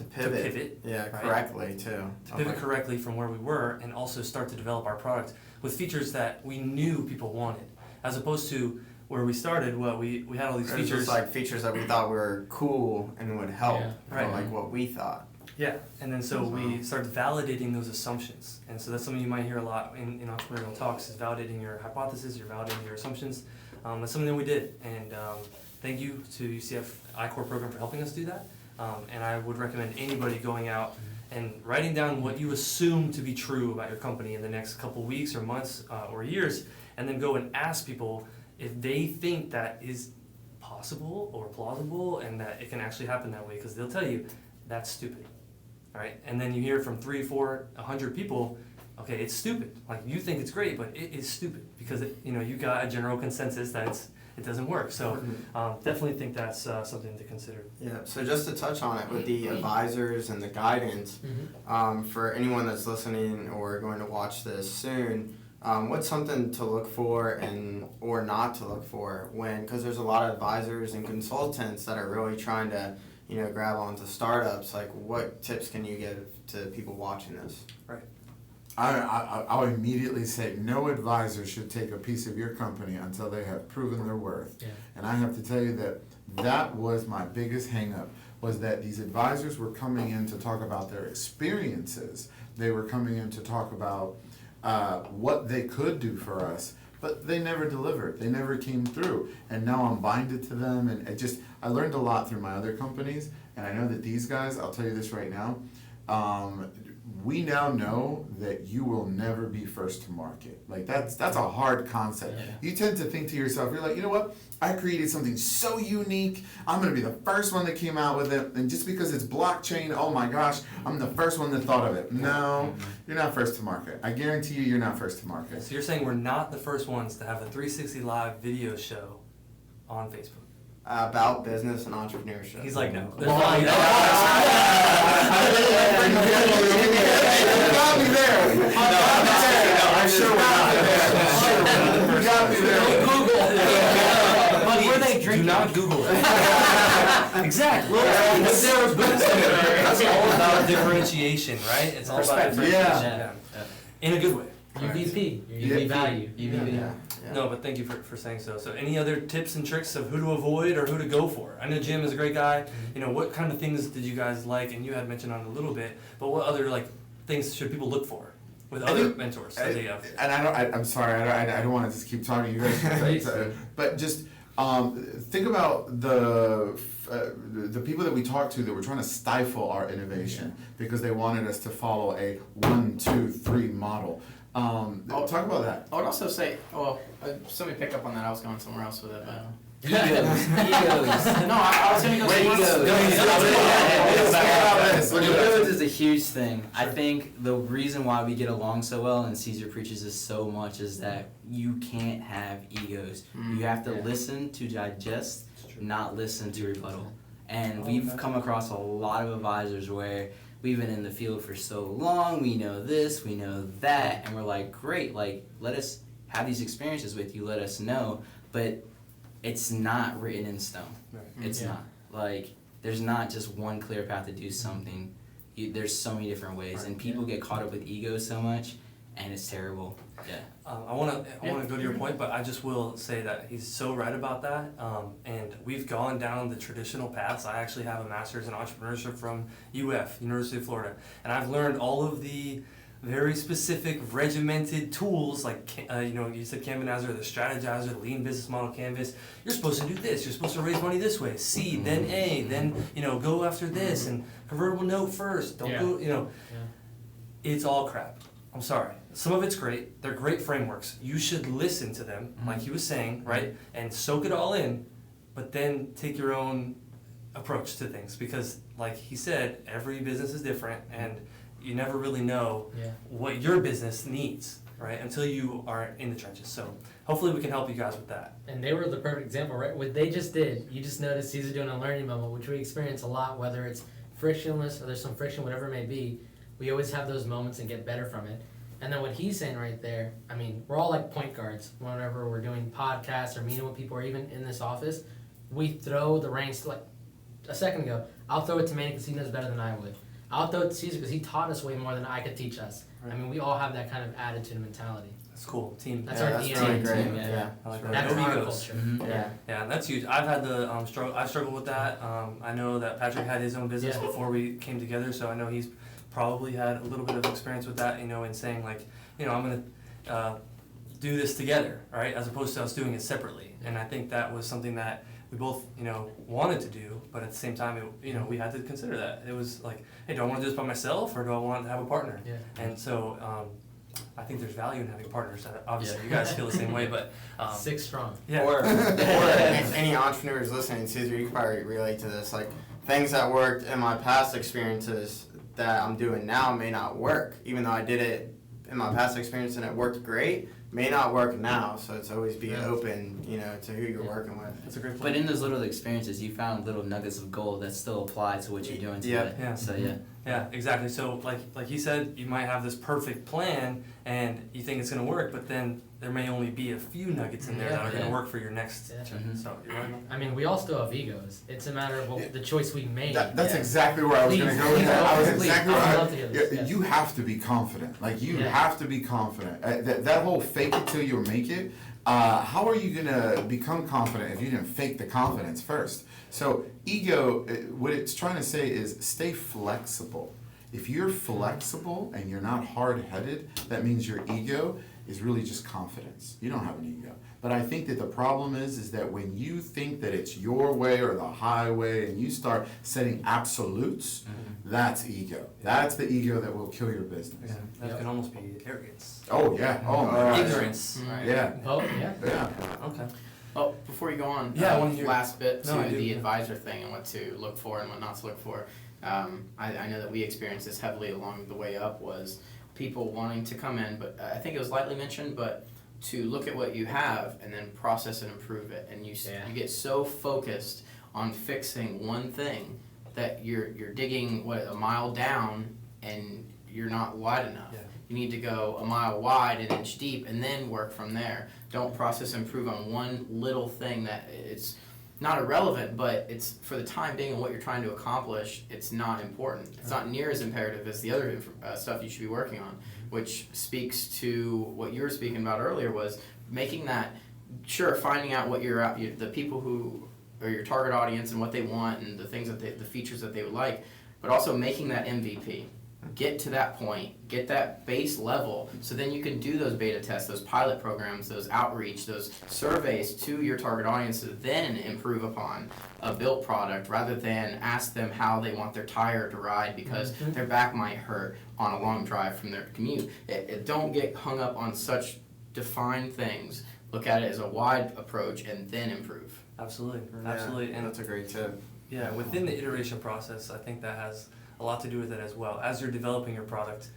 pivot, Yeah, right? correctly too. to pivot correctly from where we were, and also start to develop our product with features that we knew people wanted, as opposed to where we started. Well, we had all these It was features, just like features that we thought were cool and would help Yeah. for Right. like what we thought. yeah, and then so we started validating those assumptions, and so that's something you might hear a lot in entrepreneurial talks, is validating your hypothesis, you're validating your assumptions. That's something that we did, and thank you to UCF I-Corps program for helping us do that. And I would recommend anybody going out and writing down what you assume to be true about your company in the next couple weeks or months or years, and then go and ask people if they think that is possible or plausible and that it can actually happen that way, because they'll tell you that's stupid. All right, and then you hear from 3, 4, 100 people, okay, it's stupid. Like, you think it's great, but it is stupid because you got a general consensus that it doesn't work. So definitely think that's something to consider. Yeah, so just to touch on it with the advisors and the guidance, for anyone that's listening or going to watch this soon, what's something to look for and or not to look for when, because there's a lot of advisors and consultants that are really trying to grab onto startups. Like, what tips can you give to people watching this? Right. I'll immediately say no advisor should take a piece of your company until they have proven their worth. Yeah. And I have to tell you that was my biggest hang up, was that these advisors were coming in to talk about their experiences. They were coming in to talk about what they could do for us, but they never delivered. They never came through. And now I'm binded to them, and I learned a lot through my other companies, and I know that these guys, I'll tell you this right now, we now know that you will never be first to market. Like, that's a hard concept. Yeah. You tend to think to yourself, you're like, you know what? I created something so unique. I'm gonna be the first one that came out with it, and just because it's blockchain, oh my gosh, I'm the first one that thought of it. No, you're not first to market. I guarantee you're not first to market. So you're saying we're not the first ones to have a 360 Live video show on Facebook? About business and entrepreneurship. He's like, no. You got me there. I'm sure we're not there. You got me there. Were they drinking? Do not Google it. Exactly. That's all about differentiation, right? It's all about differentiation. Yeah. In a good way. UVP, your UV value. Yeah. No, but thank you for saying so. So any other tips and tricks of who to avoid or who to go for? I know Jim is a great guy. What kind of things did you guys like? And you had mentioned on it a little bit, but what other things should people look for with other mentors that they have? And I'm sorry, I don't want to just keep talking. You guys, but just think about the people that we talked to that were trying to stifle our innovation because they wanted us to follow a 1, 2, 3 model. Talk about that. I would also say, somebody pick up on that. I was going somewhere else with it, but. Egos. No, I was going to go somewhere else. Egos is a huge thing. I think the reason why we get along so well and Caesar preaches this so much is that you can't have egos. You have to listen to digest, not listen to rebuttal. And we've come across a lot of advisors where we've been in the field for so long, we know this, we know that, and we're like, great, let us have these experiences with you, let us know, but it's not written in stone. Right. It's not. There's not just one clear path to do something. There's so many different ways, and people get caught up with ego so much, and it's terrible. Yeah. I want to go to your point, but I just will say that he's so right about that. And we've gone down the traditional paths. I actually have a master's in entrepreneurship from UF, University of Florida, and I've learned all of the very specific regimented tools like you said Canvanizer, the Strategizer, the Lean Business Model Canvas. You're supposed to do this. You're supposed to raise money this way. C, then A, then go after this and convertible note first. Don't go. It's all crap. I'm sorry. some of it's great. They're great frameworks. You should listen to them, like he was saying, right? And soak it all in, but then take your own approach to things, because like he said, every business is different, and you never really know what your business needs, right? Until you are in the trenches. So hopefully we can help you guys with that. And they were the perfect example, right? What they just did, you just noticed Caesar doing a learning moment, which we experience a lot, whether it's frictionless or there's some friction, whatever it may be. We always have those moments and get better from it. And then what he's saying right there, I mean, we're all like point guards. Whenever we're doing podcasts or meeting with people or even in this office, we throw the reins, like a second ago, I'll throw it to Manny because he knows better than I would. I'll throw it to Caesar because he taught us way more than I could teach us. Right. I mean, we all have that kind of attitude and mentality. That's cool. Team. That's our that's DNA. really great. Team, Yeah. I like that. That's No our egos. culture. Yeah. Yeah, and that's huge. I've had the struggle. I've struggled with that. I know that Patrick had his own business Yeah. before we came together, so I know he's probably had a little bit of experience with that. You know, in saying like, you know, I'm gonna do this together, right? As opposed to us doing it separately. And I think that was something that we both, you know, wanted to do, but at the same time, you know, we had to consider that. It was like, hey, do I want to do this by myself, or do I want to have a partner? Yeah. And so I think there's value in having partners. Obviously, you guys feel the same way, but 6 strong. yeah. Or if any entrepreneurs listening, Caesar, you can probably relate to this. Like, things that worked in my past experiences that I'm doing now may not work, even though I did it in my past experience and it worked great, may not work now. So it's always be open, you know, to who you're working with. That's a great point. But in those little experiences, you found little nuggets of gold that still apply to what you're doing today. Yeah. So yeah. Yeah, exactly. So like he said, you might have this perfect plan and you think it's going to work, but then there may only be a few nuggets in there that are going to work for your next. Yeah. So you're right. I mean, we all still have egos. It's a matter of the choice we made. That's exactly where I was going to go with Please, that. I was please, exactly I would where love to hear this, yes. You have to be confident. Like, you have to be confident. That whole fake it till you make it, how are you going to become confident if you didn't fake the confidence first? So ego, what it's trying to say is stay flexible. If you're flexible and you're not hard-headed, that means your ego is really just confidence. You don't have an ego. But I think that the problem is that when you think that it's your way or the highway and you start setting absolutes, that's ego. That's the ego that will kill your business. Yeah, that can almost be arrogance. Oh yeah. Oh my gosh. Ignorance. Right. Yeah. Oh, yeah. Yeah. Okay. Oh, before you go on, Yeah, I wanna hear- last bit to No, I do, the yeah. advisor thing and what to look for and what not to look for. I know that we experienced this heavily along the way up, was people wanting to come in, but I think it was lightly mentioned, but to look at what you have and then process and improve it. And you get so focused on fixing one thing that you're digging a mile down and you're not wide enough. Yeah. You need to go a mile wide, an inch deep, and then work from there. Don't process and improve on one little thing that it's not irrelevant, but it's for the time being and what you're trying to accomplish, it's not important. It's not near as imperative as the other stuff you should be working on, which speaks to what you were speaking about earlier, was making that, sure, finding out what the people who are your target audience and what they want and the things that the features that they would like, but also making that MVP. Get to that point, get that base level, so then you can do those beta tests, those pilot programs, those outreach, those surveys to your target audience to then improve upon a built product, rather than ask them how they want their tire to ride because their back might hurt on a long drive from their commute. Don't get hung up on such defined things. Look at it as a wide approach and then improve. Absolutely. Yeah, Absolutely. And that's a great tip. yeah, within the iteration process, I think that has a lot to do with it as well. As you're developing your product,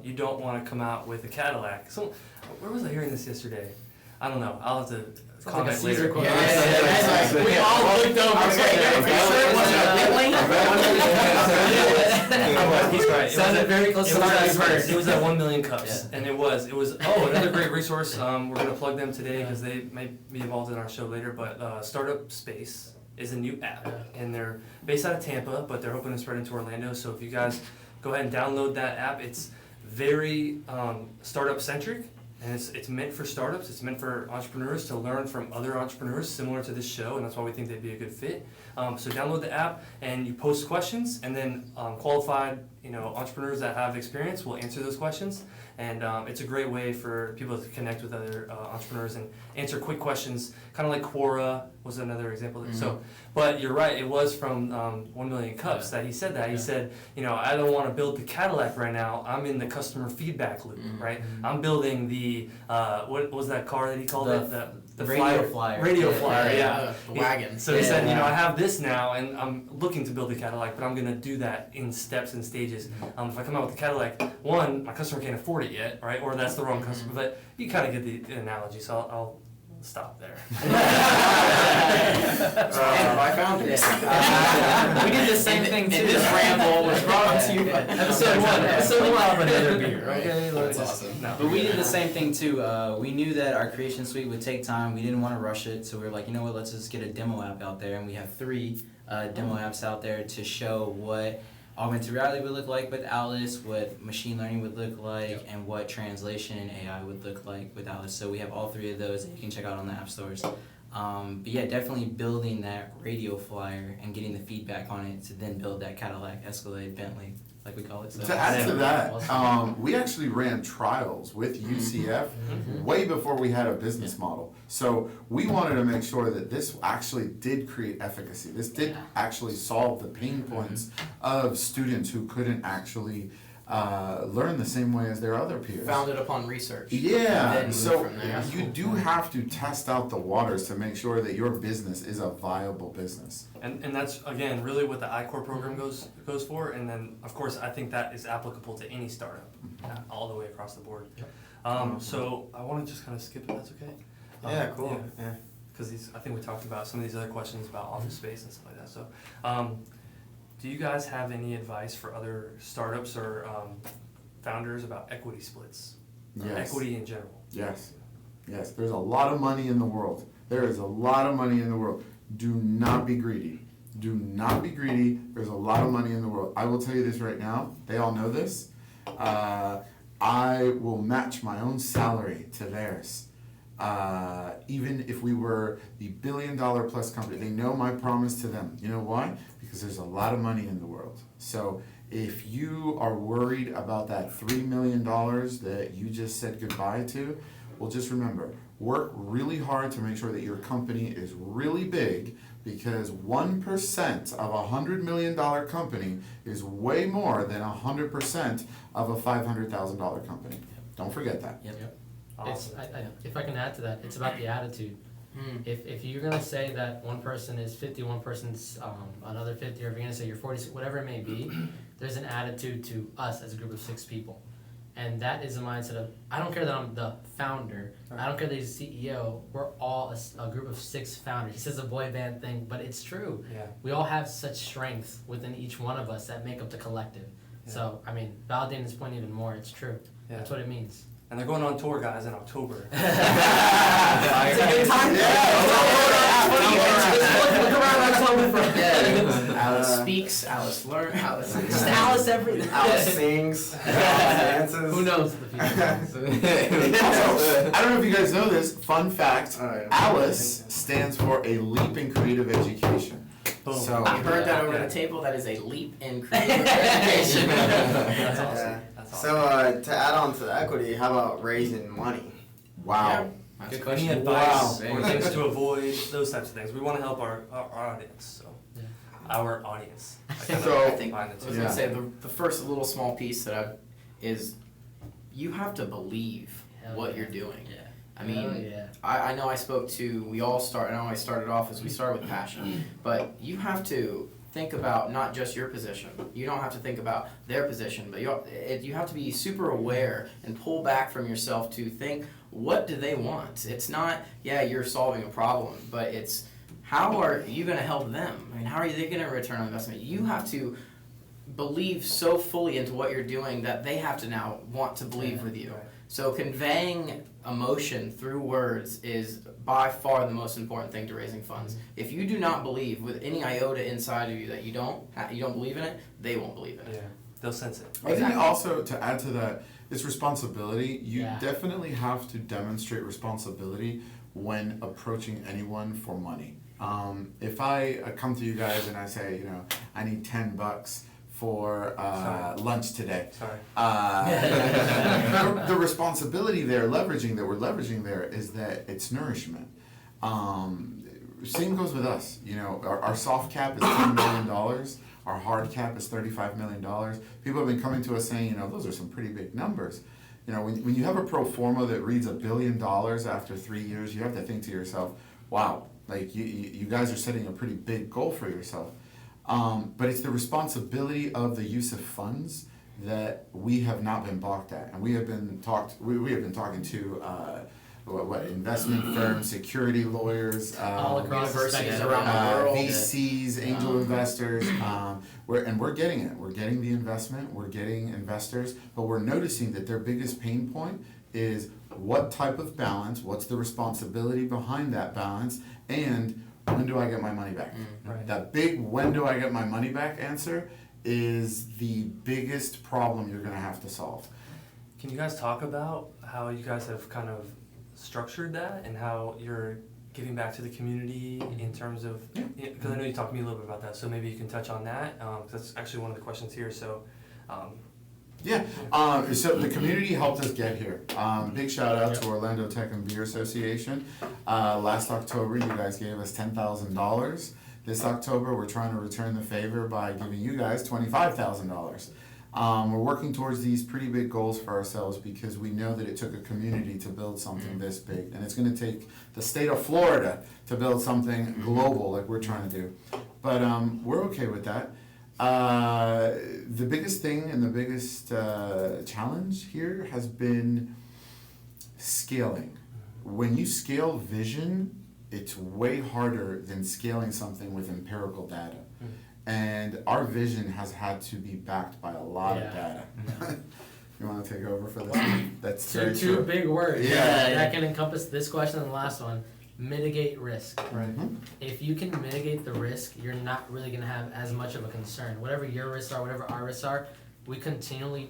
you don't want to come out with a Cadillac. So, where was I hearing this yesterday? I don't know. I'll have to comment like a Caesar later. quote. Yeah. We all looked over. He's right. Sounded very close to what I've heard. It was at 1 million cups, and it was. Another great resource. We're gonna plug them today because they may be involved in our show later. But Startup Space is a new app, and they're based out of Tampa, but they're hoping to spread into Orlando. So if you guys go ahead and download that app, it's very startup centric, and it's meant for startups. It's meant for entrepreneurs to learn from other entrepreneurs similar to this show, and that's why we think they'd be a good fit. So download the app, and you post questions, and then qualified entrepreneurs that have experience will answer those questions, and it's a great way for people to connect with other entrepreneurs and answer quick questions, kind of like Quora was another example. So, but you're right, it was from 1 Million Cups that he said that. He said, I don't want to build the Cadillac right now, I'm in the customer feedback loop, right? I'm building the, what was that car that he called it? The radio flyer. Radio flyer, yeah. The wagon. So he said, I have this now, and I'm looking to build the Cadillac, but I'm gonna do that in steps and stages. If I come out with the Cadillac, one, my customer can't afford it yet, right? Or that's the wrong customer. But you kind of get the analogy, so I'll stop there. I found it. We did the same thing too. And this ramble was brought to you by Episode 1. Episode 1 of another beer. Okay, That's awesome. No. But we did the same thing too. We knew that our creation suite would take time. We didn't want to rush it, so we were like, you know what? Let's just get a demo app out there, and we have 3 demo apps out there to show what augmented reality would look like with Alice, what machine learning would look like, and what translation and AI would look like with Alice. So we have all 3 of those that you can check out on the app stores. But yeah, definitely building that radio flyer and getting the feedback on it to then build that Cadillac, Escalade, Bentley, like we call it. So To add to that, Awesome. we actually ran trials with UCF way before we had a business model. So we wanted to make sure that this actually did create efficacy. This did actually solve the pain points of students who couldn't actually learn the same way as their other peers. Founded upon research. Yeah, And then so move from there. you do have to test out the waters to make sure that your business is a viable business. And that's, again, really what the I-Core program goes for. And then, of course, I think that is applicable to any startup, all the way across the board. So I want to just kind of skip it, that's okay? Yeah, cool. Yeah, because I think we talked about some of these other questions about office space and stuff like that. So, do you guys have any advice for other startups or founders about equity splits? Or Yes. equity in general? Yes. Yes, there's a lot of money in the world. There is a lot of money in the world. Do not be greedy. Do not be greedy. There's a lot of money in the world. I will tell you this right now. They all know this. I will match my own salary to theirs. Even if we were the $1 billion plus company, they know my promise to them. You know why? Because there's a lot of money in the world. So if you are worried about that $3 million that you just said goodbye to, well, just remember, work really hard to make sure that your company is really big, because 1% of a $100 million company is way more than 100% of a $500,000 company. Don't forget that. Yep. Awesome. If I can add to that, it's about the attitude. If you're gonna say that one person is 50, one person's another 50, or if you're gonna say you're 40, whatever it may be, there's an attitude to us as a group of 6 people. And that is a mindset of, I don't care that I'm the founder, I don't care that he's the CEO, we're all a group of 6 founders. He says a boy band thing, but it's true. Yeah. We all have such strength within each one of us that make up the collective. Yeah. So, I mean, validating this point even more, it's true. Yeah. That's what it means. And they're going on tour, guys, in October. It's a good time. Alice speaks, Alice learns, Alice Just Alice everything. Alice sings, Alice dances. Who knows the future? Also, I don't know if you guys know this, fun fact, Oh, yeah. ALICE stands for a leap in creative education. Boom. So, I heard that over Yeah. the table. That is a leap in creative education. That's awesome. Yeah. That's awesome. So to add on to the equity, how about raising money? wow. That's Any question. advice Wow. or things to avoid, those types of things. We want to help our audience, so. Yeah. Our audience. I kinda So- I think I combine the was two. gonna say the first little small piece that is you have to believe Hell what yeah. you're doing. Yeah. I mean, Hell yeah. I know I spoke to, I know I started off as we started with passion, but you have to think about not just your position. You don't have to think about their position, but you have to be super aware and pull back from yourself to think, what do they want? It's not, yeah, you're solving a problem, but it's how are you going to help them? I mean, how are they going to return on investment? You have to believe so fully into what you're doing that they have to now want to believe with you. Right. So conveying emotion through words is by far the most important thing to raising funds. If you do not believe with any iota inside of you that you don't believe in it, they won't believe in it. Yeah, they'll sense it. I think also to add to that, it's responsibility. You Yeah. definitely have to demonstrate responsibility when approaching anyone for money. If I come to you guys and I say, I need $10 for lunch today. Sorry. The responsibility there, we're leveraging there is that it's nourishment. Same goes with us. You know, our soft cap is $10 million. Our hard cap is $35 million. People have been coming to us saying, you know, those are some pretty big numbers. You know, when you have a pro forma that reads $1 billion after 3 years, you have to think to yourself, wow, like you guys are setting a pretty big goal for yourself. But it's the responsibility of the use of funds that we have not been balked at, and we have been talking to investment firms, security lawyers, All across the universities spectrum. around the world. VCs, angel investors, we're getting it. We're getting the investment, we're getting investors, but we're noticing that their biggest pain point is what type of balance, what's the responsibility behind that balance, and when do I get my money back? Right. That big when do I get my money back answer is the biggest problem you're gonna have to solve. Can you guys talk about how you guys have kind of structured that and how you're giving back to the community in terms of, because I know you talked to me a little bit about that, so maybe you can touch on that, 'cause that's actually one of the questions here, so. So the community helped us get here. Big shout out to Orlando Tech and Beer Association. Last October, you guys gave us $10,000. This October, we're trying to return the favor by giving you guys $25,000. We're working towards these pretty big goals for ourselves because we know that it took a community to build something this big. And it's gonna take the state of Florida to build something global like we're trying to do. But we're okay with that. The biggest thing and the biggest challenge here has been scaling. When you scale vision, it's way harder than scaling something with empirical data. And our vision has had to be backed by a lot of data. You want to take over for this one? That's very Two true. big words. Yeah. That can encompass this question and the last one. Mitigate risk. Right. If you can mitigate the risk, you're not really gonna have as much of a concern. Whatever your risks are, whatever our risks are, we continually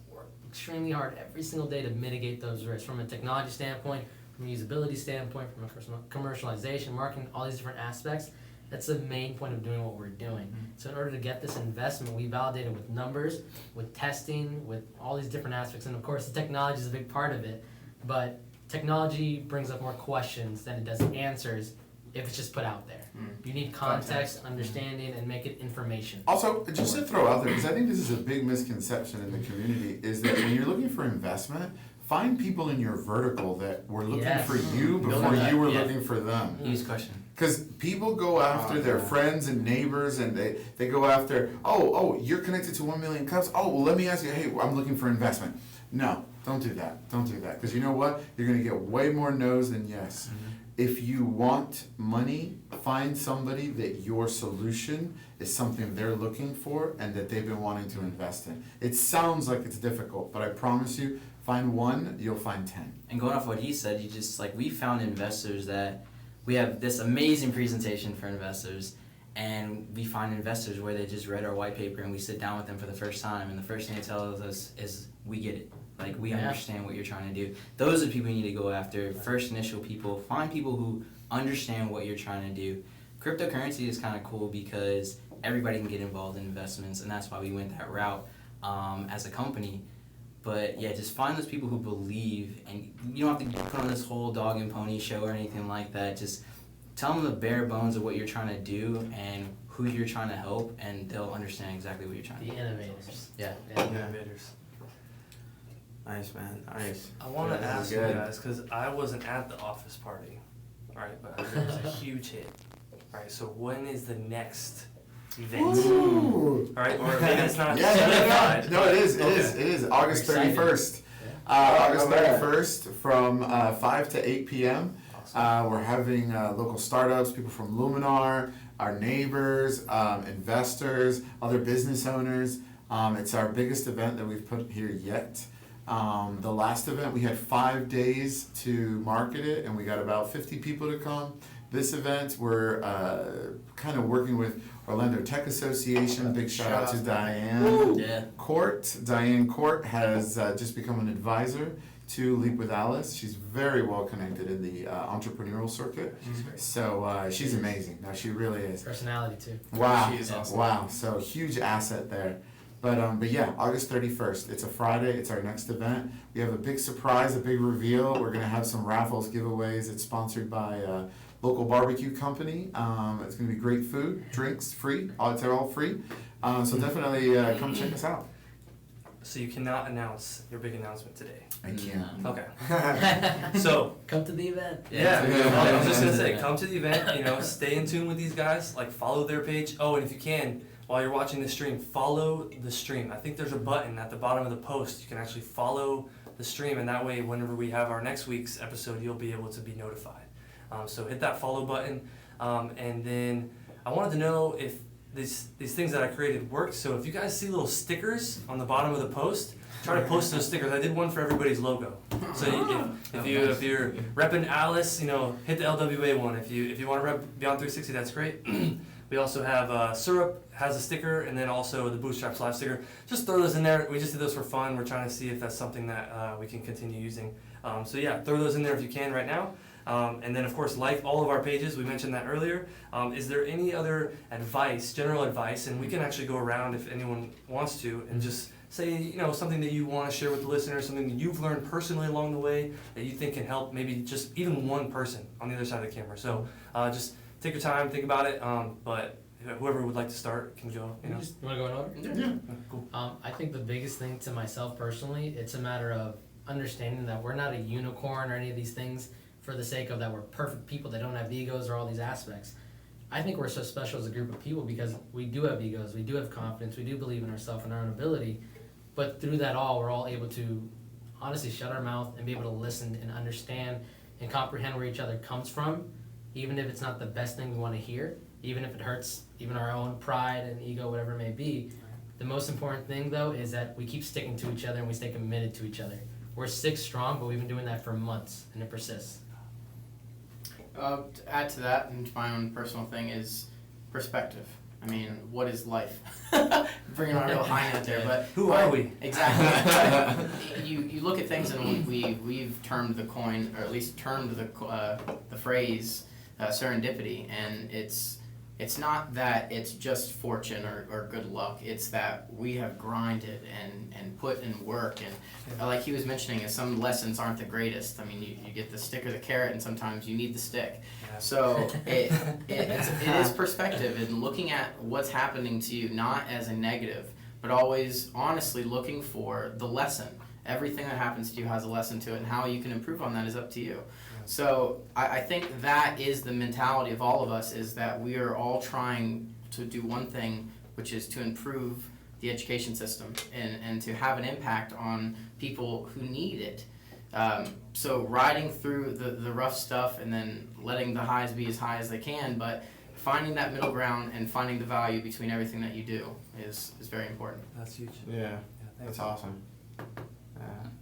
work extremely hard every single day to mitigate those risks from a technology standpoint, from a usability standpoint, from a commercialization, marketing, all these different aspects. That's the main point of doing what we're doing. So in order to get this investment, we validated with numbers, with testing, with all these different aspects, and of course the technology is a big part of it, but technology brings up more questions than it does answers if it's just put out there. You need context, understanding, and make it information. Also, just to throw out there, because I think this is a big misconception in the community, is that when you're looking for investment, find people in your vertical that were looking for you before you were looking for them. Use question. Because people go after their friends and neighbors, and they go after, oh, you're connected to 1 million cups. Oh, well, let me ask you, hey, I'm looking for investment. No, don't do that. Don't do that. Because you know what? You're going to get way more no's than yes. If you want money, find somebody that your solution is something they're looking for and that they've been wanting to invest in. It sounds like it's difficult, but I promise you, find one, you'll find 10. And going off what he said, we found investors that we have this amazing presentation for investors, and we find investors where they just read our white paper and we sit down with them for the first time, and the first thing they tell us is, we get it. Like, we understand what you're trying to do. Those are the people you need to go after. First initial people. Find people who understand what you're trying to do. Cryptocurrency is kind of cool because everybody can get involved in investments, and that's why we went that route as a company. But yeah, just find those people who believe, and you don't have to put on this whole dog and pony show or anything like that. Just tell them the bare bones of what you're trying to do and who you're trying to help, and they'll understand exactly what you're trying to do. The innovators. Yeah. Innovators. Nice, man. Nice. I want to Yeah, ask you good. guys, because I wasn't at the office party, right? But it was a huge hit. All right, so when is the next event? Ooh. All right, or maybe it's not Yeah, certified. no, it is. It Okay. is. It is August Excited. 31st. August 31st from 5 to 8 p.m. We're having local startups, people from Luminar, our neighbors, investors, other business owners. It's our biggest event that we've put here yet. The last event, we had 5 days to market it, and we got about 50 people to come. This event, we're kind of working with Orlando Tech Association. Big shout out to Diane Yeah. Court. Diane Court has just become an advisor to Leap with Alice. She's very well connected in the entrepreneurial circuit. So she's amazing. No, she really is. Personality too. Wow. She is awesome. Wow. So huge asset there. But yeah, August 31st. It's a Friday. It's our next event. We have a big surprise, a big reveal. We're gonna have some raffles, giveaways. It's sponsored by a local barbecue company. It's gonna be great food, drinks free. It's all free. So definitely come check us out. So you cannot announce your big announcement today. I can't. Okay. So Come to the event. yeah, I was just gonna say, come to the event. You know, stay in tune with these guys. Like, follow their page. Oh, and if you can, while you're watching the stream, follow the stream. I think there's a button at the bottom of the post. You can actually follow the stream, and that way, whenever we have our next week's episode, you'll be able to be notified. So hit that follow button, and then I wanted to know if these things that I created worked. So if you guys see little stickers on the bottom of the post, try to post those stickers. I did one for everybody's logo. So if you're repping Alice, you know, hit the LWA one. If you want to rep Beyond 360, that's great. We also have Syrup has a sticker, and then also the BootStraps.LIVE sticker. Just throw those in there. We just did those for fun. We're trying to see if that's something that we can continue using. So yeah, throw those in there if you can right now. And then, of course, like all of our pages, we mentioned that earlier. Is there any other advice, general advice, and we can actually go around if anyone wants to, and just say, you know, something that you want to share with the listeners, something that you've learned personally along the way that you think can help maybe just even one person on the other side of the camera. So just take your time, think about it, but whoever would like to start can go. You know. You want to go in order? Yeah. Cool. I think the biggest thing to myself personally, it's a matter of understanding that we're not a unicorn or any of these things for the sake of that we're perfect people that don't have egos or all these aspects. I think we're so special as a group of people because we do have egos, we do have confidence, we do believe in ourselves and our own ability, but through that all, we're all able to honestly shut our mouth and be able to listen and understand and comprehend where each other comes from, even if it's not the best thing we want to hear, even if it hurts even our own pride and ego, whatever it may be. The most important thing, though, is that we keep sticking to each other and we stay committed to each other. We're 6 strong, but we've been doing that for months, and it persists. To add to that, and to my own personal thing, is perspective. I mean, what is life? Bringing on a real high note there, but Who are we? Exactly. you look at things, and we've termed the coin, or at least termed the phrase serendipity, and it's not that it's just fortune or good luck. It's that we have grinded and put in work, and like he was mentioning, some lessons aren't the greatest. I mean, you get the stick or the carrot, and sometimes you need the stick. So it is perspective and looking at what's happening to you, not as a negative, but always honestly looking for the lesson. Everything that happens to you has a lesson to it, and how you can improve on that is up to you. So I think that is the mentality of all of us, is that we are all trying to do one thing, which is to improve the education system and to have an impact on people who need it. So riding through the rough stuff and then letting the highs be as high as they can, but finding that middle ground and finding the value between everything that you do is very important. That's huge. Yeah, that's awesome.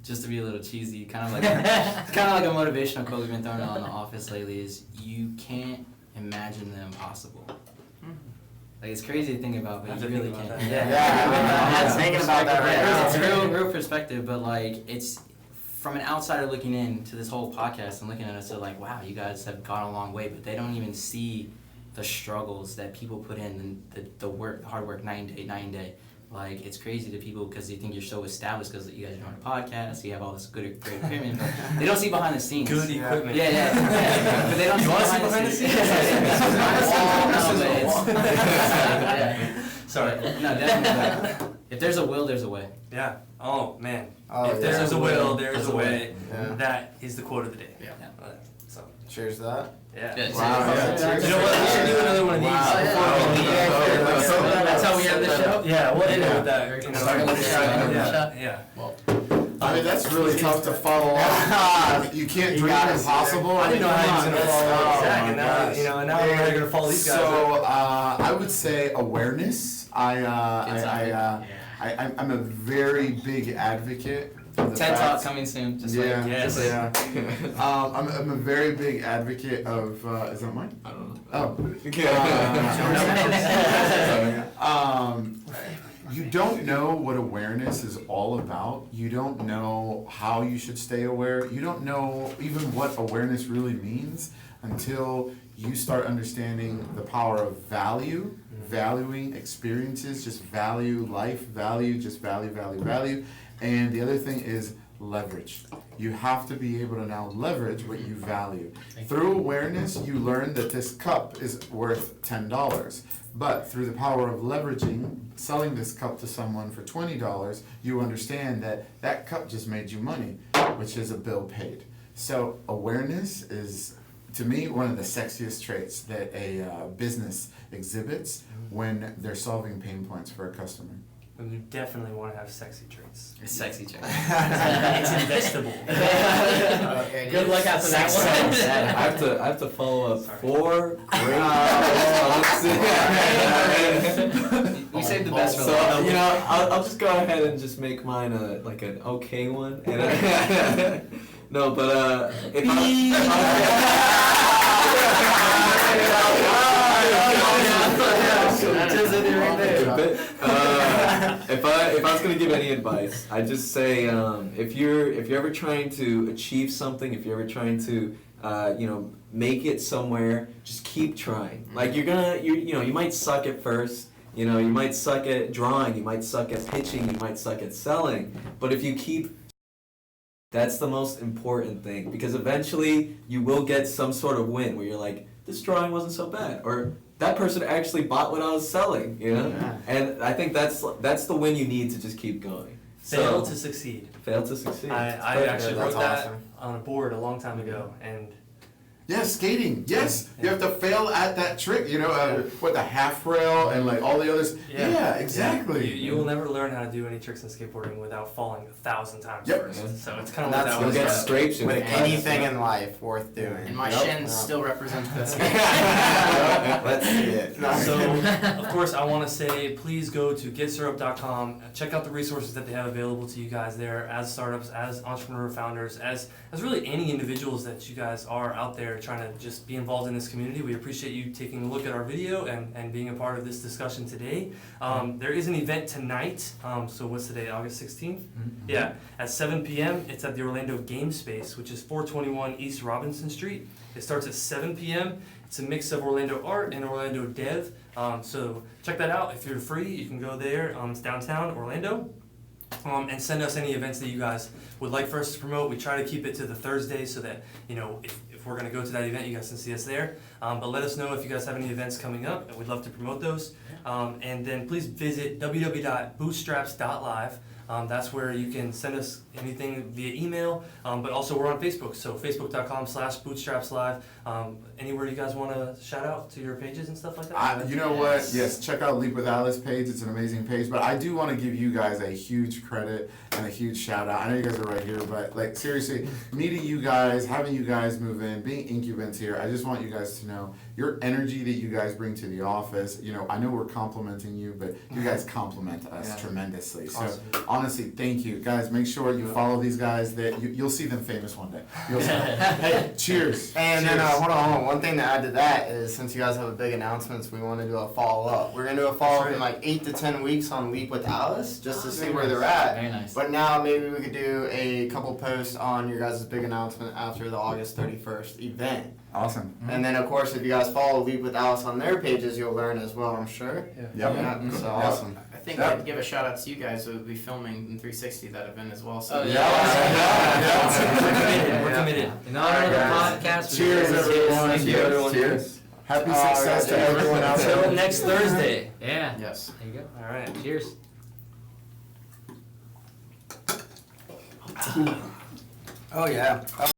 Just to be a little cheesy, kind of like a motivational quote we've been throwing out in the office lately is, you can't imagine the impossible. Like, it's crazy to think about, but you really can't. I was thinking about that right now. It's real perspective, but like, it's from an outsider looking in to this whole podcast and looking at us, they're like, wow, you guys have gone a long way, but they don't even see the struggles that people put in, and the work, the hard work, night and day. Like, it's crazy to people because they think you're so established because you guys are on a podcast, you have all this great equipment, but they don't see behind the scenes. Good equipment. Yeah. But they don't see behind the scenes. Sorry. No, definitely. If there's a will, there's a way. Yeah. Oh man. Oh, if yeah. there's a will, there's a way. Yeah. That is the quote of the day. Yeah. So. Cheers to that. Yeah. Good. Wow. You know what? We should do another one of these before we leave. That's how we end the show? Yeah, we'll end it with that. You know, Starting with the shot. Yeah. I mean, that's really tough to follow up. You can't dream impossible. I didn't know how he was come gonna on, follow that's- Zach, oh and my now gosh. and now we're gonna follow these guys. So I would say awareness. I'm a very big advocate. of the TED Talk fact- coming soon. Just Yeah, Yes. yeah. I'm a very big advocate of. Is that mine? I don't know. Oh. You don't know what awareness is all about. You don't know how you should stay aware. You don't know even what awareness really means until you start understanding the power of value, valuing experiences, just value life, value, just value, value, value. And the other thing is leverage. You have to be able to now leverage what you value. Through awareness, you learn that this cup is worth $10. But through the power of leveraging, selling this cup to someone for $20, you understand that that cup just made you money, which is a bill paid. So awareness is, to me, one of the sexiest traits that a business exhibits when they're solving pain points for a customer. And you definitely want to have sexy traits. A sexy chick. It's investable. Good luck after that one. I have to follow up Sorry. 4 great responses. We saved the best for So last. you know, I'll just go ahead and just make mine like an okay one. And no, but if if I was gonna give any advice, I'd just say if you're ever trying to achieve something, if you're ever trying to make it somewhere, just keep trying. Like you might suck at first. You might suck at drawing, you might suck at pitching, you might suck at selling, but if you keep, that's the most important thing, because eventually you will get some sort of win where you're like, this drawing wasn't so bad, or that person actually bought what I was selling, Yeah. And I think that's the win you need to just keep going. Fail to succeed. Fail to succeed. I actually that's wrote that awesome. on a board a long time ago, and Yes, skating. Yes, you have to fail at that trick. What the half rail and like all the others. Yeah, exactly. You will never learn how to do any tricks in skateboarding without falling 1,000 times Yep. first. So it's kind And of like that's that You'll was. get scrapes With and anything in life worth doing. And my Yep. shins still represent this. Let's see it. So, of course, I want to say, please go to getsyrup.com. Check out the resources that they have available to you guys there, as startups, as entrepreneur founders, as really any individuals that you guys are out there trying to just be involved in this community. We appreciate you taking a look at our video and being a part of this discussion today. There is an event tonight. So what's today? August 16th? Yeah, at 7 p.m. It's at the Orlando Game Space, which is 421 East Robinson Street. It starts at 7 p.m. It's a mix of Orlando art and Orlando dev. So check that out. If you're free, you can go there. It's downtown Orlando. And send us any events that you guys would like for us to promote. We try to keep it to the Thursday so that, if we're going to go to that event, you guys can see us there. But let us know if you guys have any events coming up, and we'd love to promote those. And then please visit www.BootStraps.LIVE. That's where you can send us anything via email, but also we're on Facebook, so facebook.com/BootStrapsLive. Anywhere you guys want to shout out to your pages and stuff like that? You know what? Yes, check out Leap with Alice page. It's an amazing page. But I do want to give you guys a huge credit and a huge shout out. I know you guys are right here, but like seriously, meeting you guys, having you guys move in, being incubants here, I just want you guys to know your energy that you guys bring to the office. I know we're complimenting you, but you guys compliment us tremendously. So Awesome. honestly, thank you guys. Make sure you follow these guys. That you'll see them famous one day. You'll see. Hey, cheers. And Cheers. then hold on. One thing to add to that is, since you guys have a big announcements, we want to do a follow up. We're gonna do a follow up in like 8 to 10 weeks on Leap with Alice, just to see where they're at. Very nice. But now maybe we could do a couple posts on your guys' big announcement after the August 31st event. Awesome. And then of course, if you guys follow Leap with Alice on their pages, you'll learn as well, I'm sure. Yep. Yeah, so awesome. I think Yep. I'd give a shout out to you guys who will be filming in 360 that event as well. So Oh, Yeah. We're committed. In honor of the podcast, Cheers, everyone. Thank you, everyone. Cheers. Happy success to Alright. everyone out there. Until next Thursday. Yeah. yes. There you go. All right. Cheers. Oh yeah.